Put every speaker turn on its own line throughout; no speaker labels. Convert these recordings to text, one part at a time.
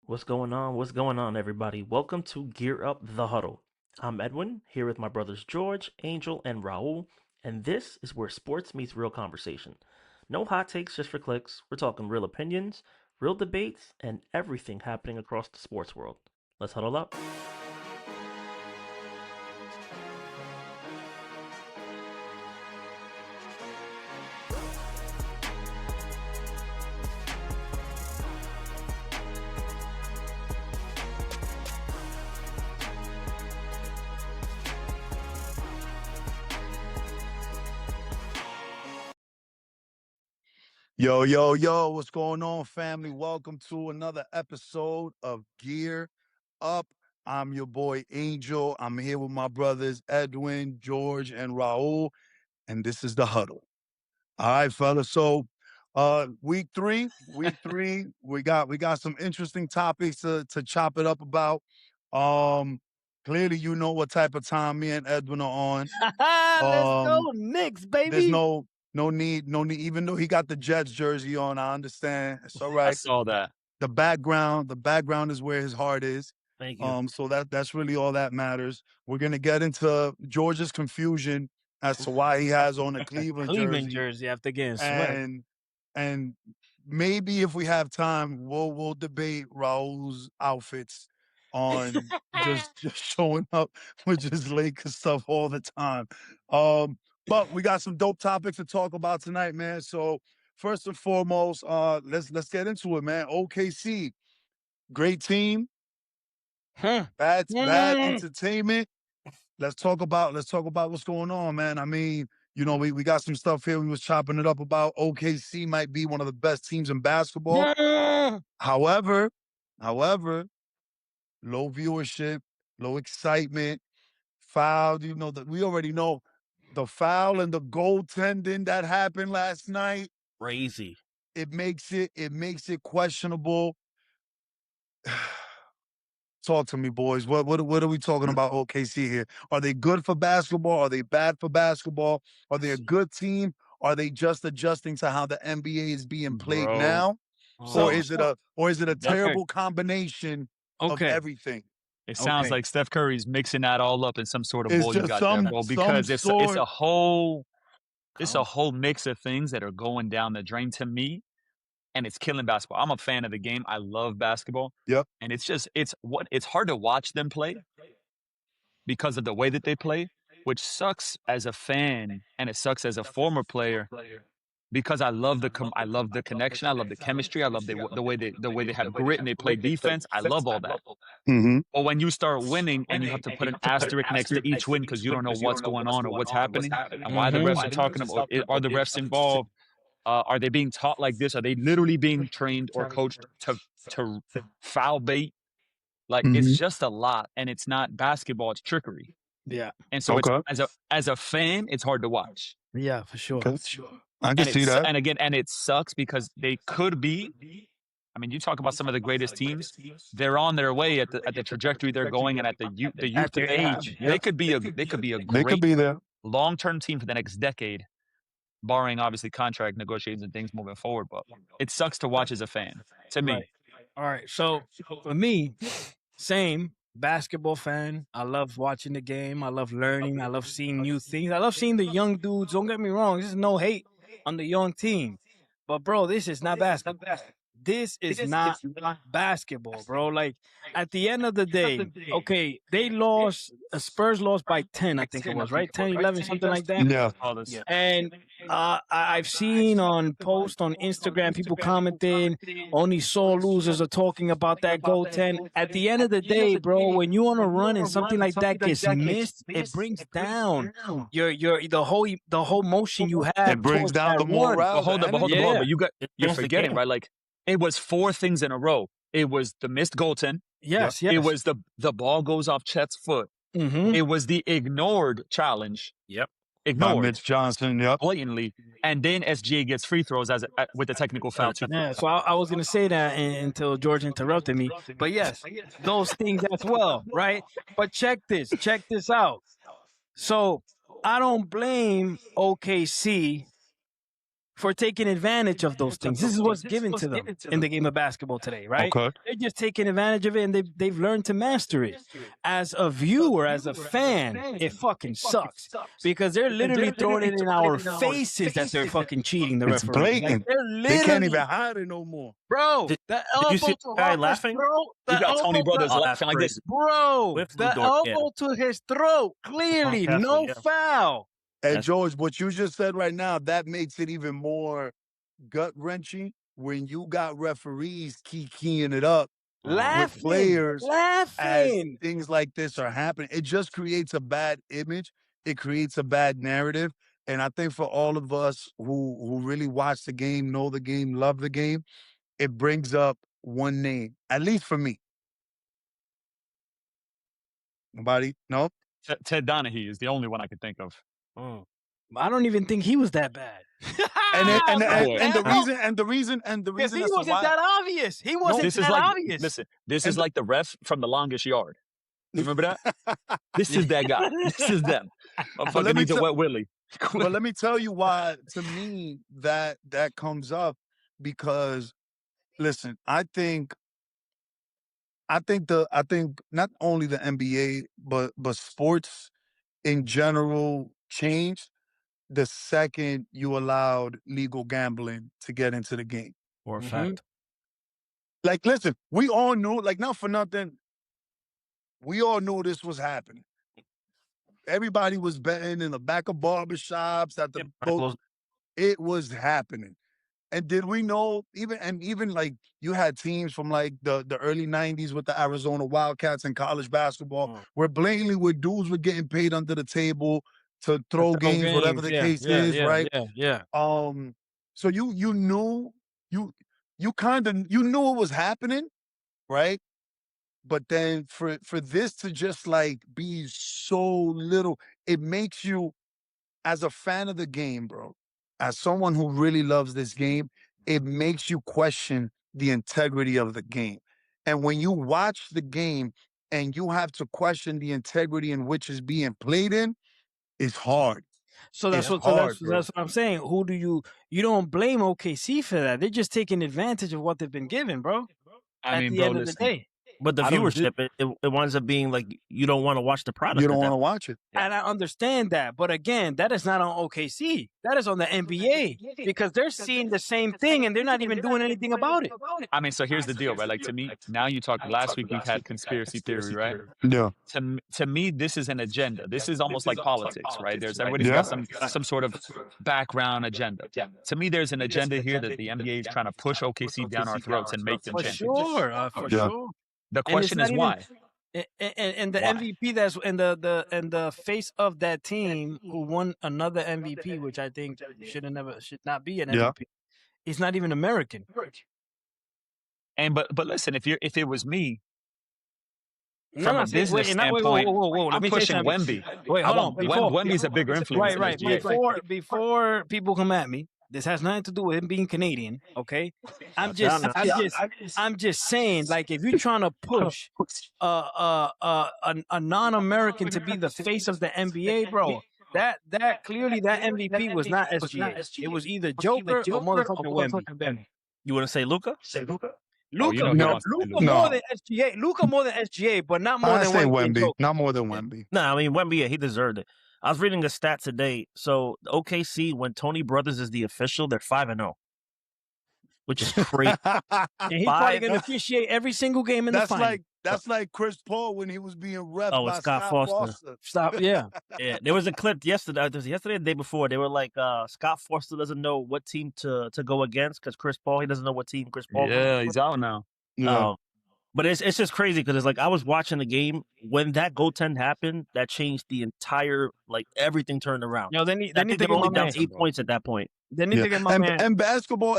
What's going on? What's going on, everybody? Welcome to Gear Up the Huddle. I'm Edwin, here with my brothers George, Angel, and Raul, and this is where sports meets real conversation. No hot takes just for clicks. We're talking real opinions, real debates, and everything happening across the sports world. Let's huddle up.
Yo, yo, yo, what's going on, family? Welcome to another episode of Gear Up. I'm your boy Angel. I'm here with my brothers Edwin, George, and Raul, and this is the Huddle. All right, fellas. So week three, we got some interesting topics to chop it up about. Um Clearly you know what type of time me and Edwin are on.
Let's go,
Um
Knicks,
there's
baby.
no need, even though he got the Jets jersey on. I understand. It's all
I
right.
saw that.
The background is where his heart is.
Thank you.
So that's really all that matters. We're gonna get into George's confusion as to why he has on a Cleveland
Cleveland
jersey,
jersey after getting swept.
and maybe if we have time, we'll debate Raul's outfits on just showing up with just Lakers stuff all the time. But we got some dope topics to talk about tonight, man. So first and foremost, let's get into it, man. OKC, great team, bad entertainment. Let's talk about what's going on, man. I mean, we got some stuff here. We was chopping it up about OKC might be one of the best teams in basketball. However, however, low viewership, low excitement, foul. That we already know the foul and the goaltending that happened last night.
Crazy.
It makes it questionable. Talk to me, boys. What are we talking about OKC here? Are they good for basketball? Are they bad for basketball? Are they a good team? Are they just adjusting to how the NBA is being played
Bro.
now?
So-
Or is it a terrible combination of
Okay.
everything?
It sounds
Okay.
like Steph Curry's mixing that all up in some sort of
It's
bowl you
just
got
some-
there, bro.
some
Because it's
sort-
a whole mix of things that are going down the drain to me, and it's killing basketball. I'm a fan of the game. I love basketball.
Yep.
And it's hard to watch them play because of the way that they play, which sucks as a fan and it sucks as a former player because I love the connection, I love the chemistry, I love the way they have grit and they play defense. I love all that.
Mhm.
But when you start winning and you have to put an asterisk next to each win because you don't know what's going on or what's happening and why the refs are talking about it, are the refs involved? Are they being taught like this? Are they literally being trained or coached to foul bait? Like it's just a lot, and it's not basketball; it's trickery.
Yeah.
And so,
Okay.
as a fan, it's hard to watch.
Yeah, for sure.
Okay. I can see that.
And again, and it sucks because they could be. I mean, you talk about some of the greatest teams; they're on their way at the trajectory they're going, and at the youth
At
that
their
they have.
age,
They could be a
They could
great
be there.
long-term team for the next decade, barring obviously contract negotiations and things moving forward. But it sucks to watch as a fan. To me,
Right. All right. So for me, same basketball fan. I love watching the game. I love learning. I love seeing new things. I love seeing the young dudes. Don't get me wrong. This is no hate on the young team. But bro, this is not basketball. This is not basketball, bro. Like at the end of the day, okay, they lost, Spurs lost by 10, I think it was, right? 10, 11, something like that.
Yeah.
all this.
And I've seen on posts on Instagram people commenting, only sore losers are talking about that goaltend. At the end of the day, bro, when you on a run and something like that gets missed, it brings down your the whole motion you have.
It brings
towards
down
that
the
run.
morale.
But hold up, but
Yeah.
you're
It's the
forgetting,
game.
right? Like it was 4 things in a row. It was the missed goaltend.
Yes,
It
yes.
was the ball goes off Chet's foot.
Mm-hmm.
It was the ignored challenge.
Yep.
By
Ignored
Mitch Johnson. Yep.
blatantly. And then SGA gets free throws with the technical foul too.
Yeah, so I was going to say that until George interrupted me. But yes, those things as well, right? But check this out. So I don't blame OKC for taking advantage of those things. This is what's given to them in the game of basketball today, right?
Okay.
They're just taking advantage of it, and they've learned to master it. As a viewer, as a fan, it fucking sucks because they're literally throwing it in our faces that they're fucking cheating the
It's
referee. Like,
blatant.
they're
They can't
literally,
even hide it no more.
bro.
Did-
The
Did you see
elbow
the
to
guy
Harper's
laughing?
throat.
You got Tony Brothers
Oh,
laughing like this.
Bro,
With
the
Ludort, yeah.
elbow to his throat. Clearly,
Castle,
no
yeah.
foul.
And
That's-
George, what you just said right now, that makes it even more gut-wrenching when you got referees keying it up
Laughing,
players as
laughing.
things like this are happening. It just creates a bad image. It creates a bad narrative. And I think for all of us who really watch the game, know the game, love the game, it brings up one name, at least for me. Nobody? No?
Ted Donahue is the only one I could think of.
Mm.
I don't even think he was that bad.
And the
Boy.
reason
Because he
as to
wasn't
why
that obvious. He wasn't
This is
that
like
obvious.
listen. This
And
is
the-
like the ref from the longest yard. You remember that? This is that guy. This is them.
let
Motherfucker
me
needs a
tell-
wet willy.
But let me tell you why, to me, that comes up because listen, I think not only the NBA, but sports in general changed the second you allowed legal gambling to get into the game.
For a
Mhm.
fact.
Like, listen, we all knew, like, not for nothing, we all knew this was happening. Everybody was betting in the back of barbershops at the boat. It was happening. And did we know even like you had teams from like the early 90s with the Arizona Wildcats in college basketball where blatantly where dudes were getting paid under the table to throw games, whatever the case is, right?
Yeah.
So you knew you knew it was happening, right? But then for this to just like be so little, it makes you, as a fan of the game, bro, as someone who really loves this game, it makes you question the integrity of the game. And when you watch the game and you have to question the integrity in which is being played in, it's hard.
So that's
It's
what
hard, bro.
that's what I'm saying. Who do you don't blame OKC for that? They're just taking advantage of what they've been given, bro.
I
At
mean,
the
bro,
end of the
listen.
day.
But the
I don't
viewership, it winds up being like you don't want to watch the product.
You don't
at
want to
that
watch it.
And I understand that. But again, that is not on OKC. That is on the NBA because they're seeing the same thing and they're not even doing anything about it.
I mean, so here's the deal, right? Like to me, now you talk. Last week we had conspiracy theory, right?
Yeah.
To me, this is an agenda. This is almost like politics, right? There's everybody's
Yeah.
got some sort of background agenda. To me, there's an agenda here that the NBA is trying to push OKC down our throats and make them
For
champions.
sure. For
Yeah.
sure.
The
And it's
question
not
is
even-
why.
And the
Why?
MVP that's and the face of that team who won another MVP, which I think should not be an
Yeah.
MVP. He's not even American.
And but listen, if it was me,
No,
from
no,
a
see,
business
wait,
standpoint,
whoa. Let
I'm
me say
pushing
something.
Wemby.
Wait, hold on.
Wemby's a bigger influence.
Right.
in SGA.
Before people come at me, this has nothing to do with him being Canadian. Okay, I'm just saying, like, if you're trying to push a non-American to be the face of the NBA, bro, that clearly that MVP was not SGA. It was either Joker or motherfucking Wemby.
You want to say Luca?
Oh, you know he wants to be
Luca
Luka.
more than SGA. Luca more than SGA, but not more
I
than
say
Wemby. and
Wemby,
Joker.
not more than Wemby.
No, I mean Wemby, yeah, he deserved it. I was reading a stat today. So OKC, when Tony Brothers is the official, they're 5-0, which is crazy.
And he's probably going to officiate every single game in the final.
That's like Chris Paul when he was being ref
Oh, with
by
Scott Foster.
Stop. Yeah.
Yeah, there was a clip yesterday. It was yesterday, or the day before. They were like, Scott Foster doesn't know what team to go against because Chris Paul, he doesn't know what team Chris Paul.
Yeah, he's out now.
Yeah.
But it's just crazy because it's like I was watching the game when that goaltend happened. That changed the entire everything turned around.
Yo, they need
I
to
think
get
they're
my
only down
man.
8 points at that point.
They need to get my man.
And basketball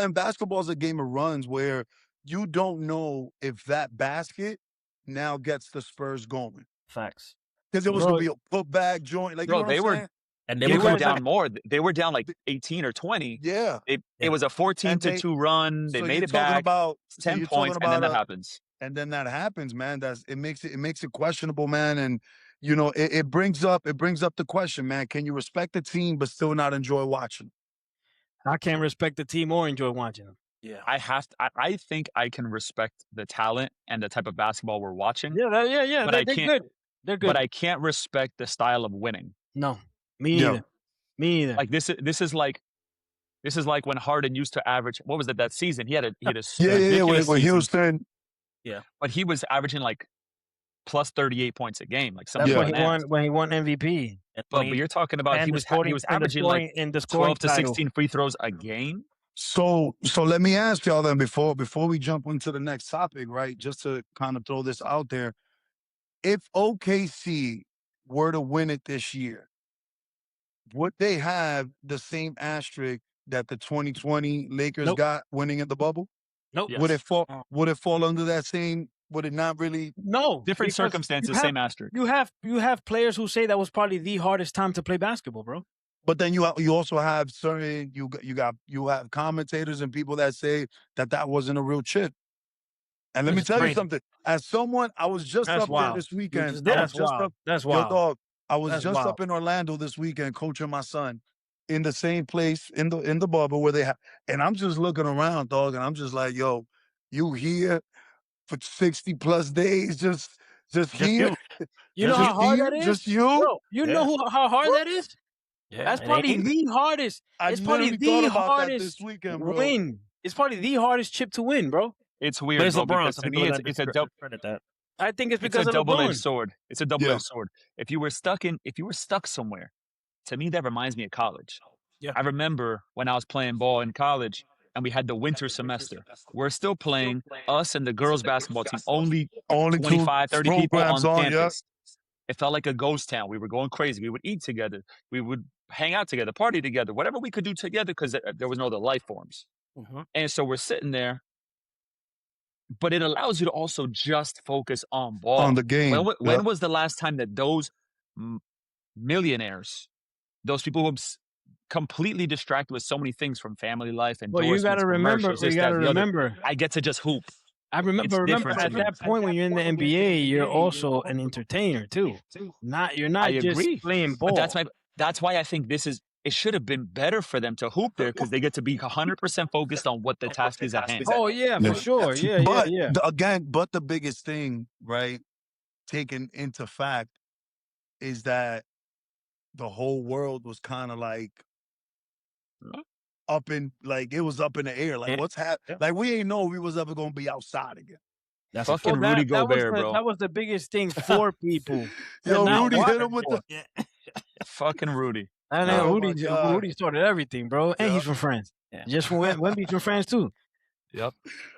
is a game of runs where you don't know if that basket now gets the Spurs going
Facts.
because it was
Bro,
going to be a putback joint. Like,
Bro,
you know what
they
I'm
were-
saying?
And
They
were
were
coming
down
back.
more. They were down like 18 or 20.
Yeah.
It was a 14-2 run. They
So
made
you're
it
talking
back.
about
10
you're
points,
talking
and then
about
that happens.
and then that happens, man. It makes it questionable, man. And you know, it brings up the question, man. Can you respect the team but still not enjoy watching?
I can't respect the team or enjoy watching them.
Yeah.
I think I can respect the talent and the type of basketball we're watching.
Yeah.
But
They're
I can't.
good. They're good.
But I can't respect the style of winning.
No, me
Yo.
neither. Me neither.
Like this is like when Harden used to average. What was it that season? He had a
Yeah.
ridiculous
When
season,
Houston,
but he was averaging like plus 38 points a game, like
That's
something
when
bananas.
he won MVP.
And
But
when he-
you're talking about
And
he
the
was
scoring,
averaging like
in the scoring
12 to
title.
16 free throws a game.
So let me ask y'all then before we jump into the next topic, right? Just to kind of throw this out there. If OKC were to win it this year, would they have the same asterisk that the 2020 Lakers
Nope.
got winning in the bubble?
Nope.
Yes.
Would it fall? Would it fall under that same? Would it not really?
No,
Different
because
circumstances, same asterisk.
You have players who say that was probably the hardest time to play basketball, bro.
But then you also have certain you have commentators and people that say that wasn't a real chip. And let me
Which is
tell you
crazy.
something. As someone, I was just
That's
up
wild.
there this weekend.
just did.
I was
That's
just
wild.
up.
That's
Yo,
wild.
dog. I was
That's
just
wild.
up in Orlando this weekend coaching my son in the same place in the bubble where they have. And I'm just looking around, dog, and I'm just like, yo, you here for 60 plus days, just here,
You know
Just
how hard that is?
just you.
Bro, you know how hard that is?
Yeah,
That's
it
probably
ain't
the hardest.
I
It's probably
literally
the
thought about that
hardest
this weekend, bro.
win. It's probably the hardest chip to win, bro.
It's
But
weird,
it's
bro,
LeBron,
because
so
to
people
me
are
it's
gonna
a double.
credit that.
I think it's
It's
because
a
of
double-edged
LeBron.
sword. It's a double-edged sword. If you were stuck somewhere, to me that reminds me of college.
Yeah.
I remember when I was playing ball in college and we had the winter semester. We're still playing, us and the girls basketball team, only
Only
25, 30 people
programs
on
on, yeah.
campus. It felt like a ghost town. We were going crazy. We would eat together. We would hang out together, party together, whatever we could do together because there was no other life forms.
Mhm.
And so we're sitting there, but it allows you to also just focus on ball.
On the game.
When was the last time that those millionaires, those people who completely distracted with so many things from family life and
Well, you gotta remember.
I get to just hoop.
I remember
different
at
to me.
that point when you're in the NBA, you're also an entertainer too. You're not
I
just
agree.
playing ball.
But that's why I think it should have been better for them to hoop there because they get to be 100% focused on what the task is at hand.
Oh yeah, for sure. Yeah,
But
yeah.
but the biggest thing, right, taken into fact, is that the whole world was kind of like it was up in the air. Like,
Yeah.
what's happening?
Yeah.
Like, we ain't know we was ever gonna be outside again.
That's
Fucking
Well,
Rudy Gobert, bro.
That was the biggest thing for people.
Yo,
Now,
Rudy
why-
hit him with the.
Fucking Rudy.
And
Oh,
then
my God.
Rudy started everything, bro. And he's from France.
Yeah.
Just from Wemby's from France too.
Yep.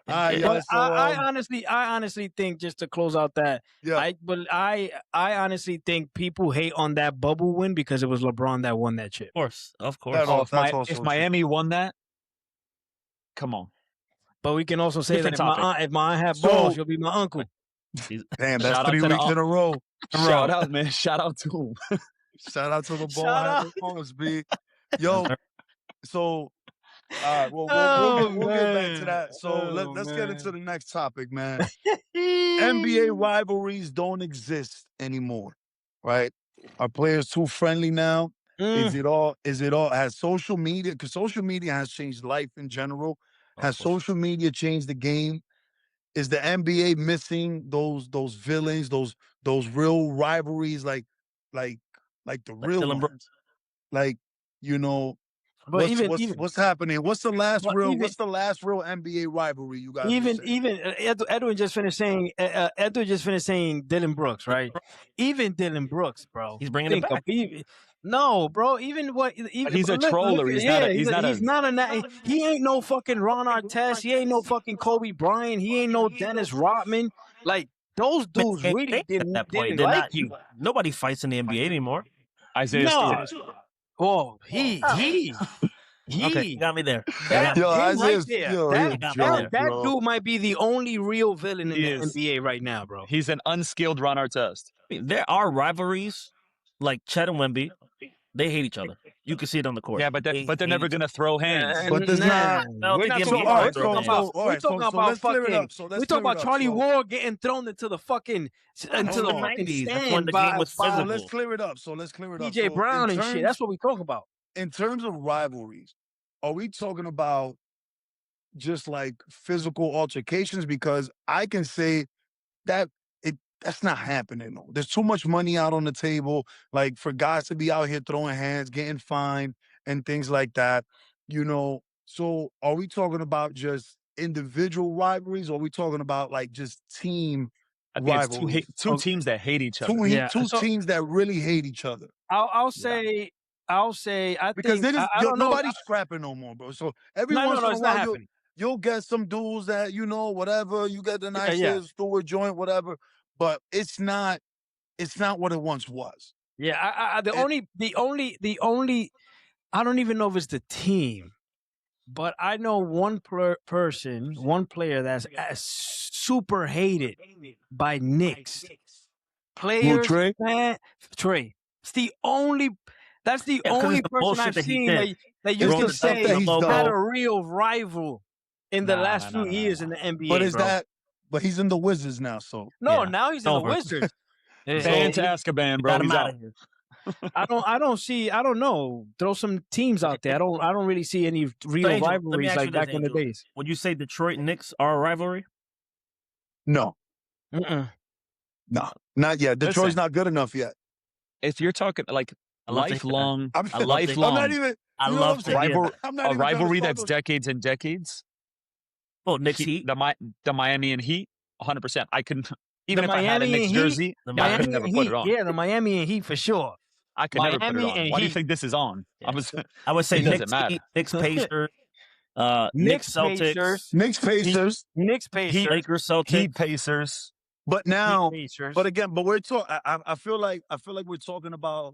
All right,
Yeah.
yo,
But I honestly think, just to close out that,
yeah.
I honestly think people hate on that bubble win because it was LeBron that won that chip.
Of course.
That
Oh,
all- that's also
if
true.
Miami won that, come on.
But we can also say
Different
that
topic.
if my aunt had
So-
balls, she'll be my uncle.
Damn, that's
Shout out
3
to the
weeks in a row.
Shout out, man. Shout out to him.
Shout out to the ball
Shout
having arms, B. Yo, so all right, well, we'll get back to that. So let's get into the next topic, man. NBA rivalries don't exist anymore, right? Are players too friendly now? Is it all has social media, because social media has changed life in general. Has social media changed the game? Is the NBA missing those villains, those real rivalries, like the real
Dylan
ones?
Brooks.
Like, you know,
But
what's happening? What's the last
But
real
even-
what's the last real NBA rivalry you guys?
even
would say?
Edwin just finished saying Dylan Brooks, right? Even Dylan Brooks, bro.
He's bringing it back.
No, bro. Even what? Even,
he's a
look,
troller.
look,
He's
yeah,
not a-
he's not a. He ain't no fucking Ron Artest. He ain't no fucking Kobe Bryant. He ain't no Dennis Rodman. Like those dudes
They-
really
they-
didn't
at that point,
didn't
they're
like
not.
you.
Nobody fights in the NBA anymore.
Isaiah
No.
Stewart.
Oh, he.
Okay, you got me there.
That,
Yo,
him
Isaiah's-
right there.
yo,
that
he a joke,
that
bro.
dude might be the only real villain in
He
the
is.
NBA right now, bro.
He's an unskilled Ron Artest.
I mean, there are rivalries like Chet and Wemby. They hate each other. You can see it on the court.
Yeah, but they're never
hate
gonna throw hands.
But there's not-
No,
We're
they
not
give
talking
me-
about.
so-
We're talking about.
all
We're
right,
talking
so
about
let's clear it
fucking.
up. So let's
We're talking
clear it
about
up.
Charlie
So-
Ward getting thrown into the fucking into the
on.
fucking
90s, that's when
stand
the
by
game was
So
physical.
let's clear it up. So
DJ Brown and shit. That's what we talking about.
In terms of rivalries, are we talking about just like physical altercations? Because I can say that that's not happening. No. There's too much money out on the table, like for guys to be out here throwing hands, getting fined, and things like that. So are we talking about just individual rivalries, or are we talking about like just team
I think it's
rivalries?
two teams that hate each other.
Two teams that really hate each other.
I'll say I
Because
think I don't know.
nobody's scrapping no more, bro. So every
No,
once in a
it's not
while,
happening.
you'll get some dudes that whatever. You get the
Yeah,
nicest Stewart joint, whatever. But it's not what it once was.
Yeah, the only I don't even know if it's the team, but I know one player that's super hated by Knicks players.
Trey?
Man, Trey. That's the only person I've seen that you can say had a real rival in the last few years in the NBA.
But is that? But he's in the Wizards now, so
now he's in the Wizards.
Ban to Azkaban, bro. He's out.
I don't know. Throw some teams out there. I don't really see any real rivalries like back in the days.
Would you say Detroit Knicks are a rivalry?
No. No, not yet. Detroit's not good enough yet.
If you're talking like a lifelong rivalry that's decades and decades.
Oh, Knicks Heat?
The Miami and Heat, 100%. I couldn't, even if I
Miami
had a Knicks jersey, I could never put it on.
Yeah, the Miami and Heat for sure.
I could never put it on. Why do you think this is on?
Yeah. I would say Knicks Pacers, Knicks Celtics,
Knicks Pacers,
Lakers Celtics,
Heat Pacers.
But now, but we're talking. I feel like we're talking about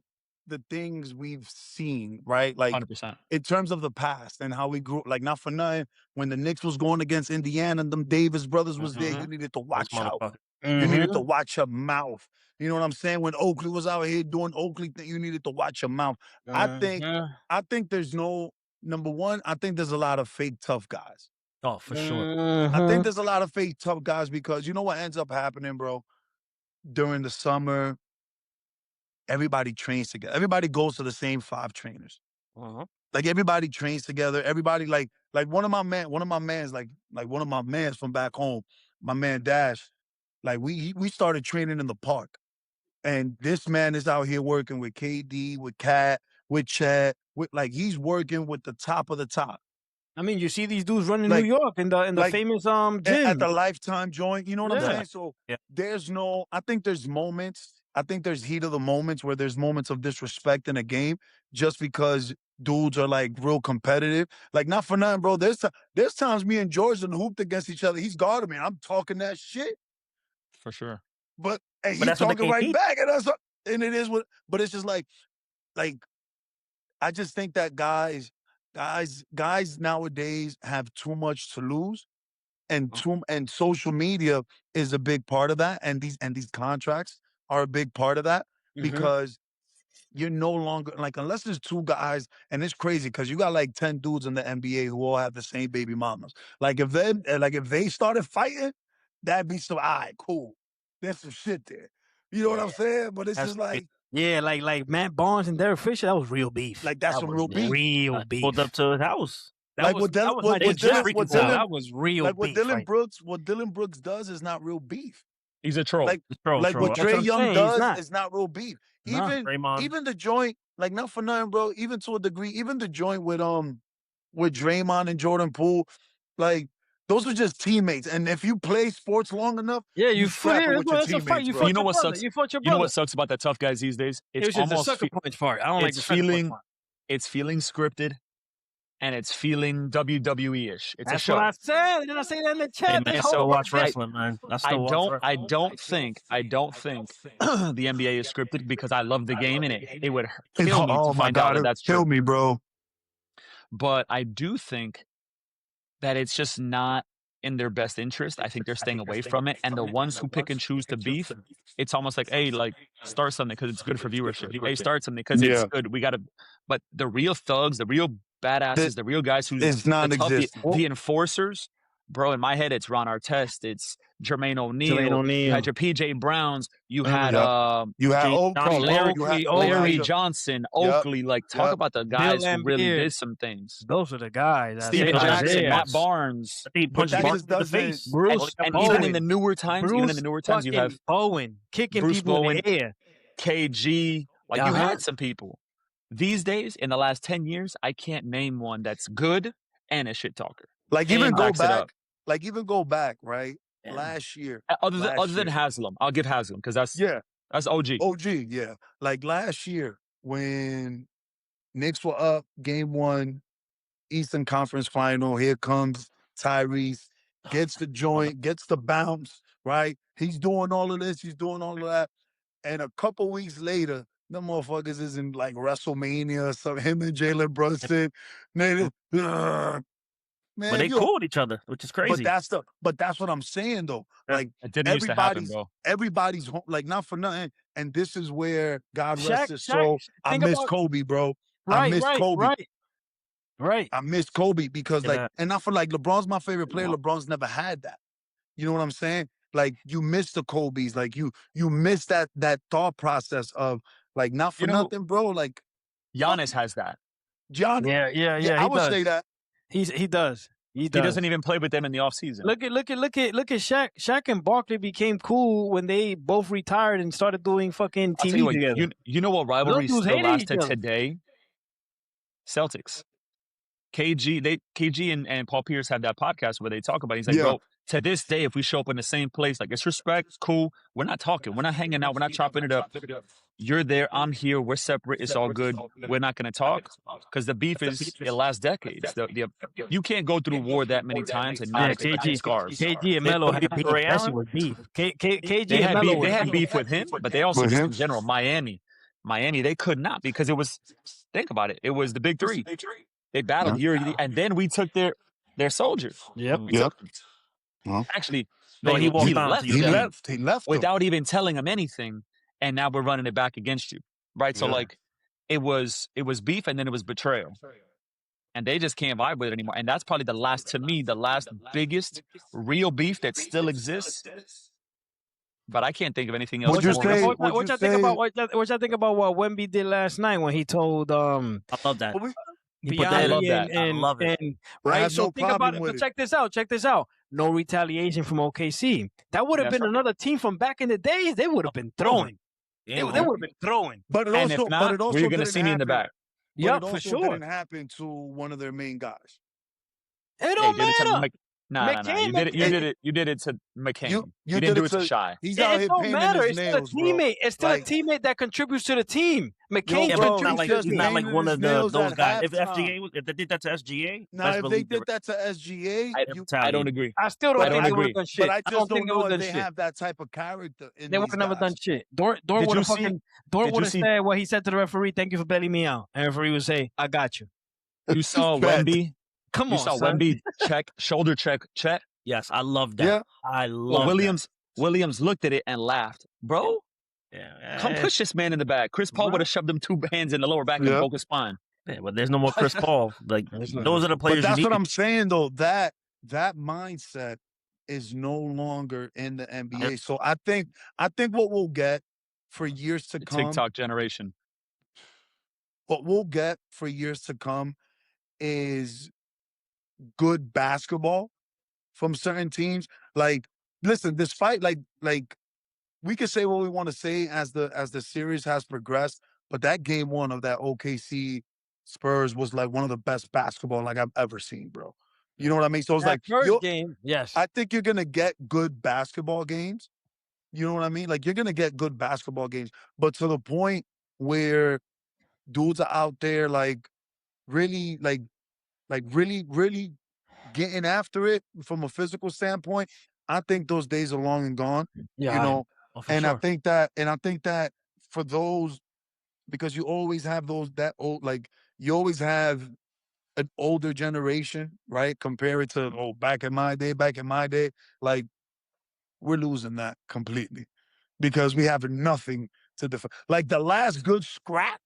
the things we've seen, right? Like
100%.
In terms of the past and how we grew. Like not for nothing, when the Knicks was going against Indiana, and them Davis brothers was there. You needed to watch out. You needed to watch your mouth. You know what I'm saying? When Oakley was out here doing Oakley thing, you needed to watch your mouth. I think there's no number one. I think there's a lot of fake tough guys.
Oh, for sure.
I think there's a lot of fake tough guys because you know what ends up happening, bro? During the summer, everybody trains together. Everybody goes to the same 5 trainers. Like everybody trains together. Everybody like one of my mans from back home, my man Dash. Like we started training in the park, and this man is out here working with KD, with Cat, with Chad, he's working with the top of the top.
I mean, you see these dudes running New York in the famous gym
at the Lifetime joint. You know what I'm saying? So there's I think there's moments. I think there's heat of the moments where there's moments of disrespect in a game just because dudes are like real competitive. Like not for nothing, bro. There's times me and George done hooped against each other. He's guarding me. I'm talking that shit.
For sure.
But he's talking right back at us. And it is but it's just like I just think that guys nowadays have too much to lose, and social media is a big part of that, and these contracts are a big part of that because you're no longer unless there's 2 guys, and it's crazy because you got like 10 dudes in the NBA who all have the same baby mamas. Like if they started fighting, that'd be so cool. There's some shit there. You know what I'm saying? But it's just like.
Yeah, like Matt Barnes and Derek Fisher, that was real beef.
Like that's some real beef.
Real beef.
Pulled up to his house.
That was real
like
beef.
What Dylan Brooks does is not real beef.
He's a troll.
Like what Trae Young does is not real beef. Even the joint, like not for nothing, bro. Even to a degree, even the joint with Draymond and Jordan Poole, like those are just teammates. And if you play sports long enough, you scrap with your teammates.
You know what sucks? You know what sucks about the tough guys these days?
It's just the sucker punch part. I don't like the
feeling. It's feeling scripted, and it's feeling WWE-ish. It's a show.
That's what I said. Didn't I say that in the chat?
I still watch wrestling, man.
I don't think the NBA is scripted because I love the game, and it would kill me to find out that that's true.
Kill me, bro.
But I do think that it's just not in their best interest. I think they're staying away from it. And the ones who pick and choose to beef, it's almost like, hey, start something because it's good for viewership. Hey, start something because it's good. But the real thugs, the real badasses, the real guys who
the enforcers,
bro, in my head, it's Ron Artest, it's Jermaine O'Neal, you
O'Neal.
had your PJ Browns, you
Remember
had
Yep. You had
Jay-
Oakley,
Johnny
Larry,
you had
Larry
Elijah.
Johnson,
Yep.
Oakley. Like, talk
Yep.
about the
Bill
guys who really
Laimbeer.
did some things.
Those are the guys.
Steve
But that
Jackson,
just-
Matt Barnes.
I think he punched
that
Barkley
just
in the
doesn't-
face.
Bruce
And
Bowen.
even in the newer times, you have
Bowen kicking
Bruce
people
Bowen,
in the air.
KG. Like, you
Uh-huh.
had some people. These days, in the last 10 years, I can't name one that's good and a shit talker.
Like
And
even go
backs it up.
back. Like even go back, right?
Yeah.
Last year.
Other
Last
than
year.
Haslam. I'll give Haslam because that's OG.
OG, yeah. Like last year when Knicks were up game 1, Eastern Conference Final, here comes Tyrese, gets the joint, gets the bounce, right? He's doing all of this, he's doing all of that. And a couple weeks later, them motherfuckers is in like WrestleMania or something. Him and Jalen Brunson. Man,
But they cool with each other, which is crazy.
But that's what I'm saying though.
Yeah.
Like
It didn't used to happen, bro.
everybody's home, like not for nothing. And this is where God
Shaq-
rest his
Shaq,
soul. I
think
miss
about-
Kobe, bro. I miss Kobe.
Right.
I miss Kobe because
Yeah,
like,
that-
and not for like LeBron's my favorite player. LeBron's never had that. You know what I'm saying? Like you miss the Kobe's. Like you miss that thought process of like not for
You know,
nothing, bro. Like
Giannis has that.
John.
Yeah.
I
he
would
does.
say that.
He does.
He doesn't even play with them in the offseason.
Look at Shaq. Shaq and Barkley became cool when they both retired and started doing fucking
I'll tell
TV
you what,
together.
you know what rivalry
Those dudes
still
hated
lasts
each
to
other.
today? Celtics. KG and Paul Pierce have that podcast where they talk about it. He's like,
Yeah.
bro, to this day, if we show up in the same place, like it's respect, it's cool. We're not talking. We're not hanging out. We're not chopping it up. You're there. I'm here. We're separate. It's all good. We're not going to talk because the beef is it lasts decades. You can't go through war that many times and not expect scars.
KG and Melo had beef.
Ray
That shit
Allen?
was beef. KG
They
and
had
Melo
beef.
was
They had beef with him, but they also
With
just
him?
in general. Miami, they could not because it was. Think about it. It was the big three. They battled year, and then we took their soldiers.
Yep.
Yep.
Actually,
No,
no,
he walked on
left
to
He
them.
left. He left them.
without even telling him anything, and now we're running it back against you, right? So
Yeah.
like, it was beef, and then it was betrayal, and they just can't vibe with it anymore. And that's probably the last biggest real beef that still exists. But I can't think of anything else.
Would you
more
say-
recent.
would
What
you
y'all think
say-
about what y'all think about what Wemby did last night when he told
I love that. He put that
I
in.
love that.
I love it.
and
I
right.
have
So
no
think about
problem
it.
with
But
it.
check this out. No retaliation from OKC. That would have
Yes.
been another team from back in the days. They would have been throwing. They would have been throwing.
But it
And
also,
if not,
but it also
we're going to
didn't
see me in the
happen-
back.
but
Yep,
it
for
also
sure.
didn't happen to one of their main guys.
It
Hey,
don't
did it to
matter.
Mc- No.
McCain-
You did it to McCain.
You
You
did
didn't do
it
it to
to-
Shy.
He's out
It
here
don't
painting
matter.
his
It's still
nails,
a teammate. It's still
Like-
a teammate that contributes to the team. McCain
Yo,
But
bro,
it's not like
just
he's not like
painted
one
his
of
nails
those
at
guys. If
halftime.
FGA was, if they did that to SGA,
Now,
best
if they
believe
did that to SGA,
I don't agree.
I still don't
I don't
think they would
agree.
have done shit.
but I
don't
just
think
don't know
would've
if
done
they
shit.
have that type of character in
They
these
would have never
guys.
done shit. Dort
Did
would
you
have
see-
fucking Dort
did you
would have
see-
said what he said to the referee. Thank you for bailing me out. And the referee would say, "I got you."
You saw
Bet.
Wemby.
Come
You
on,
saw
son.
Wemby shoulder check.
Yes, I love that.
Yeah.
I
Well,
love
Williams looked at it and laughed. Bro,
that. Yeah,
come push this man in the back. Chris Paul would have shoved him 2 hands in the lower back and
Yeah.
broke his spine.
Yeah, but there's no more Chris Paul. Like
There's not.
those are the
But
players.
that's
you
what
need.
I'm saying, though. That mindset is no longer in the NBA. So I think what we'll get for years to
The
come,
TikTok generation.
what we'll get for years to come is good basketball from certain teams. Like, listen, this fight, like we can say what we want to say as the series has progressed, but that game 1 of that OKC Spurs was like one of the best basketball like I've ever seen, bro. You know what I mean? So it's
That
like
first game, yes.
I think you're gonna get good basketball games. You know what I mean? Like you're gonna get good basketball games, but to the point where dudes are out there like really really getting after it from a physical standpoint, I think those days are long and gone.
yeah,
You know,
Oh, for
and
sure.
I think that for those, because you always have those that old, like you always have an older generation, right? Compared to back in my day, like we're losing that completely because we have nothing to defend. Like the last good scrap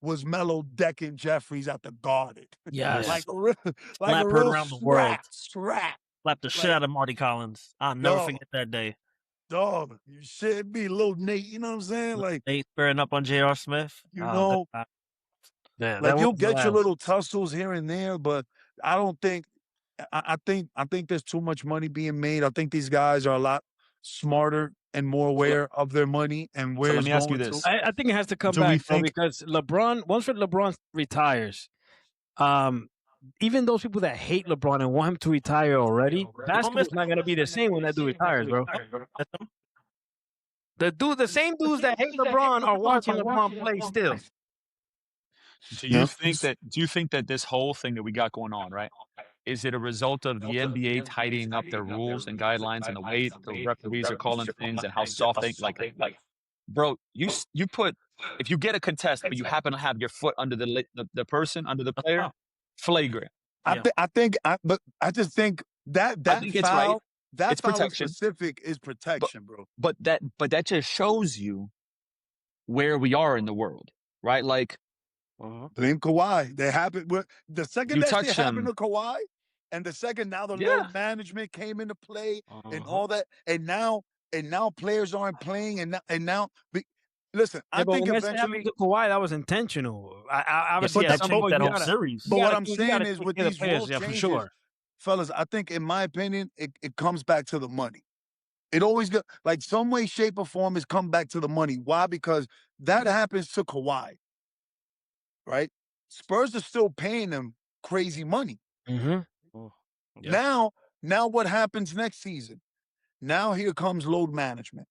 was Melo decking Jeffries at the Garden.
Yes.
like a real
Slap heard around the world.
scrap.
Slapped the shit
Like,
out of Marty Collins. I'll never
dog,
forget that day.
dog, you should be little Nate. You know what I'm saying? Like,
They squaring up on J.R. Smith.
you
Oh, good
know,
time.
Yeah, that
like
was
you'll
the
get your
last.
little tussles here and there, but I don't think. I think there's too much money being made. I think these guys are a lot smarter and more
So,
aware of their money and
so
where
let
it's
me ask you
going to.
this.
I think it has to come
Do we
back, bro,
think?
because once LeBron retires, um, even those people that hate LeBron and want him to retire already,
You don't miss
basketball's not gonna be the same when that dude retires, bro.
him.
The same dudes that hate LeBron are watching LeBron play still.
Do
Yeah.
you think that this whole thing that we got going on, right? Is it a result of the NBA tidying up their rules and guidelines and the way the referees are calling things and how soft they like? Bro, you put if you get a contest but you happen to have your foot under the person under the player, flagrant.
But I just think that
I think it's right.
that
It's
foul in
protection,
specific is
but
protection, bro.
but that just shows you where we are in the world, right? Like
Blame Kawhi. They happened. The second
you
that shit
touch
happened
them,
to Kawhi, and the second now the
yeah.
load management came into play and all that, and now players aren't playing, listen,
Yeah,
I
but
think
when that shit happened
eventually.
to Kawhi, that was intentional. Obviously,
But
at
That
that,
some
changed
point,
that
you
whole
gotta,
series.
but what I'm
you
saying
gotta
is
take
with
care of
these
the players,
rule
yeah, for
changes,
sure.
fellas, I think in my opinion, it comes back to the money. It always got like some way, shape, or form is come back to the money. Why? Because that happens to Kawhi, right? Spurs are still paying them crazy money.
Mm-hmm.
Oh, yeah.
Now what happens next season? Now here comes load management.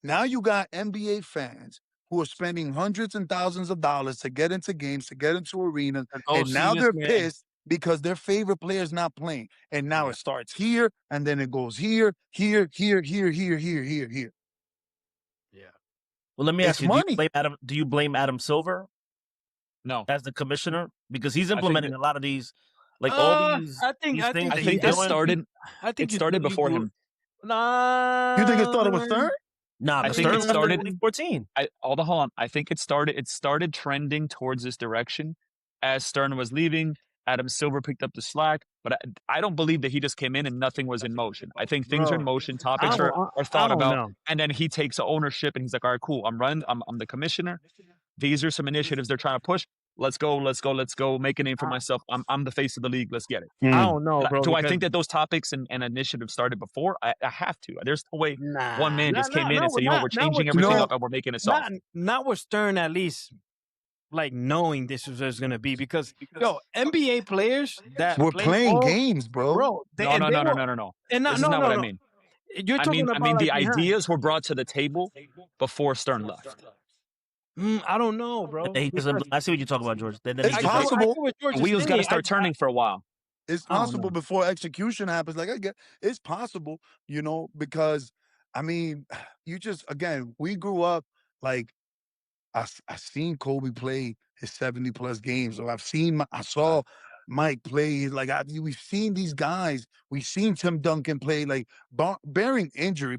Now you got NBA fans who are spending hundreds and thousands of dollars to get into games, to get into arenas,
And all
and now
seasons,
they're
man.
pissed because their favorite player is not playing. And now
Yeah.
it starts here, and then it goes here, here, here, here, here, here, here, here.
Yeah.
Well, let me ask
It's
you:
money.
Do you blame Adam Silver
No,
as the commissioner because he's
I think
implementing
that
a lot of these, like all
I think
things
I
that
think
he's
it
doing?
started.
I think
It started
you
before
do.
him.
You think it
Nah,
started with Stern?
Nah,
I
but
think
Stern
it
left in
started.
2014.
Hold on. I think it started trending towards this direction as Stern was leaving. Adam Silver picked up the slack, but I don't believe that he just came in and nothing was in motion. I think things are in
Bro,
motion,
I
topics
don't.
are
I
thought
don't
about,
know.
and then he takes ownership and he's like, all right, cool. I'm the commissioner. These are some initiatives they're trying to push. Let's go. Make a name for myself. I'm the face of the league. Let's get it.
I
mm.
don't know, bro.
Do I
Because
think that those topics and initiatives started before? I have to. There's no way one
nah,
man just came in and said, we're
not with
changing
You
everything
know,
up and we're making it
not
soft.
not with Stern at least. Like knowing this was was gonna be because NBA players that
we're
play
playing
all
games, bro.
bro,
No, no,
they
no, no,
were
no, no, no.
and
This is not what I
no.
mean.
You're talking
I
about
mean
like
the
behind.
ideas were brought to the table before Stern left.
I don't know, bro.
He just
Because
I see what you're talking about, George. Then he
It's
just like
I
possible.
get what George
The
is
wheels got to
saying.
start turning for a while.
It's
I don't
possible
know.
before execution happens. Like I get, it's possible, because I mean, you just again, we grew up like I seen Kobe play his 70 plus games, or I saw Mike play. Like we've seen these guys. We've seen Tim Duncan play. Like barring injury,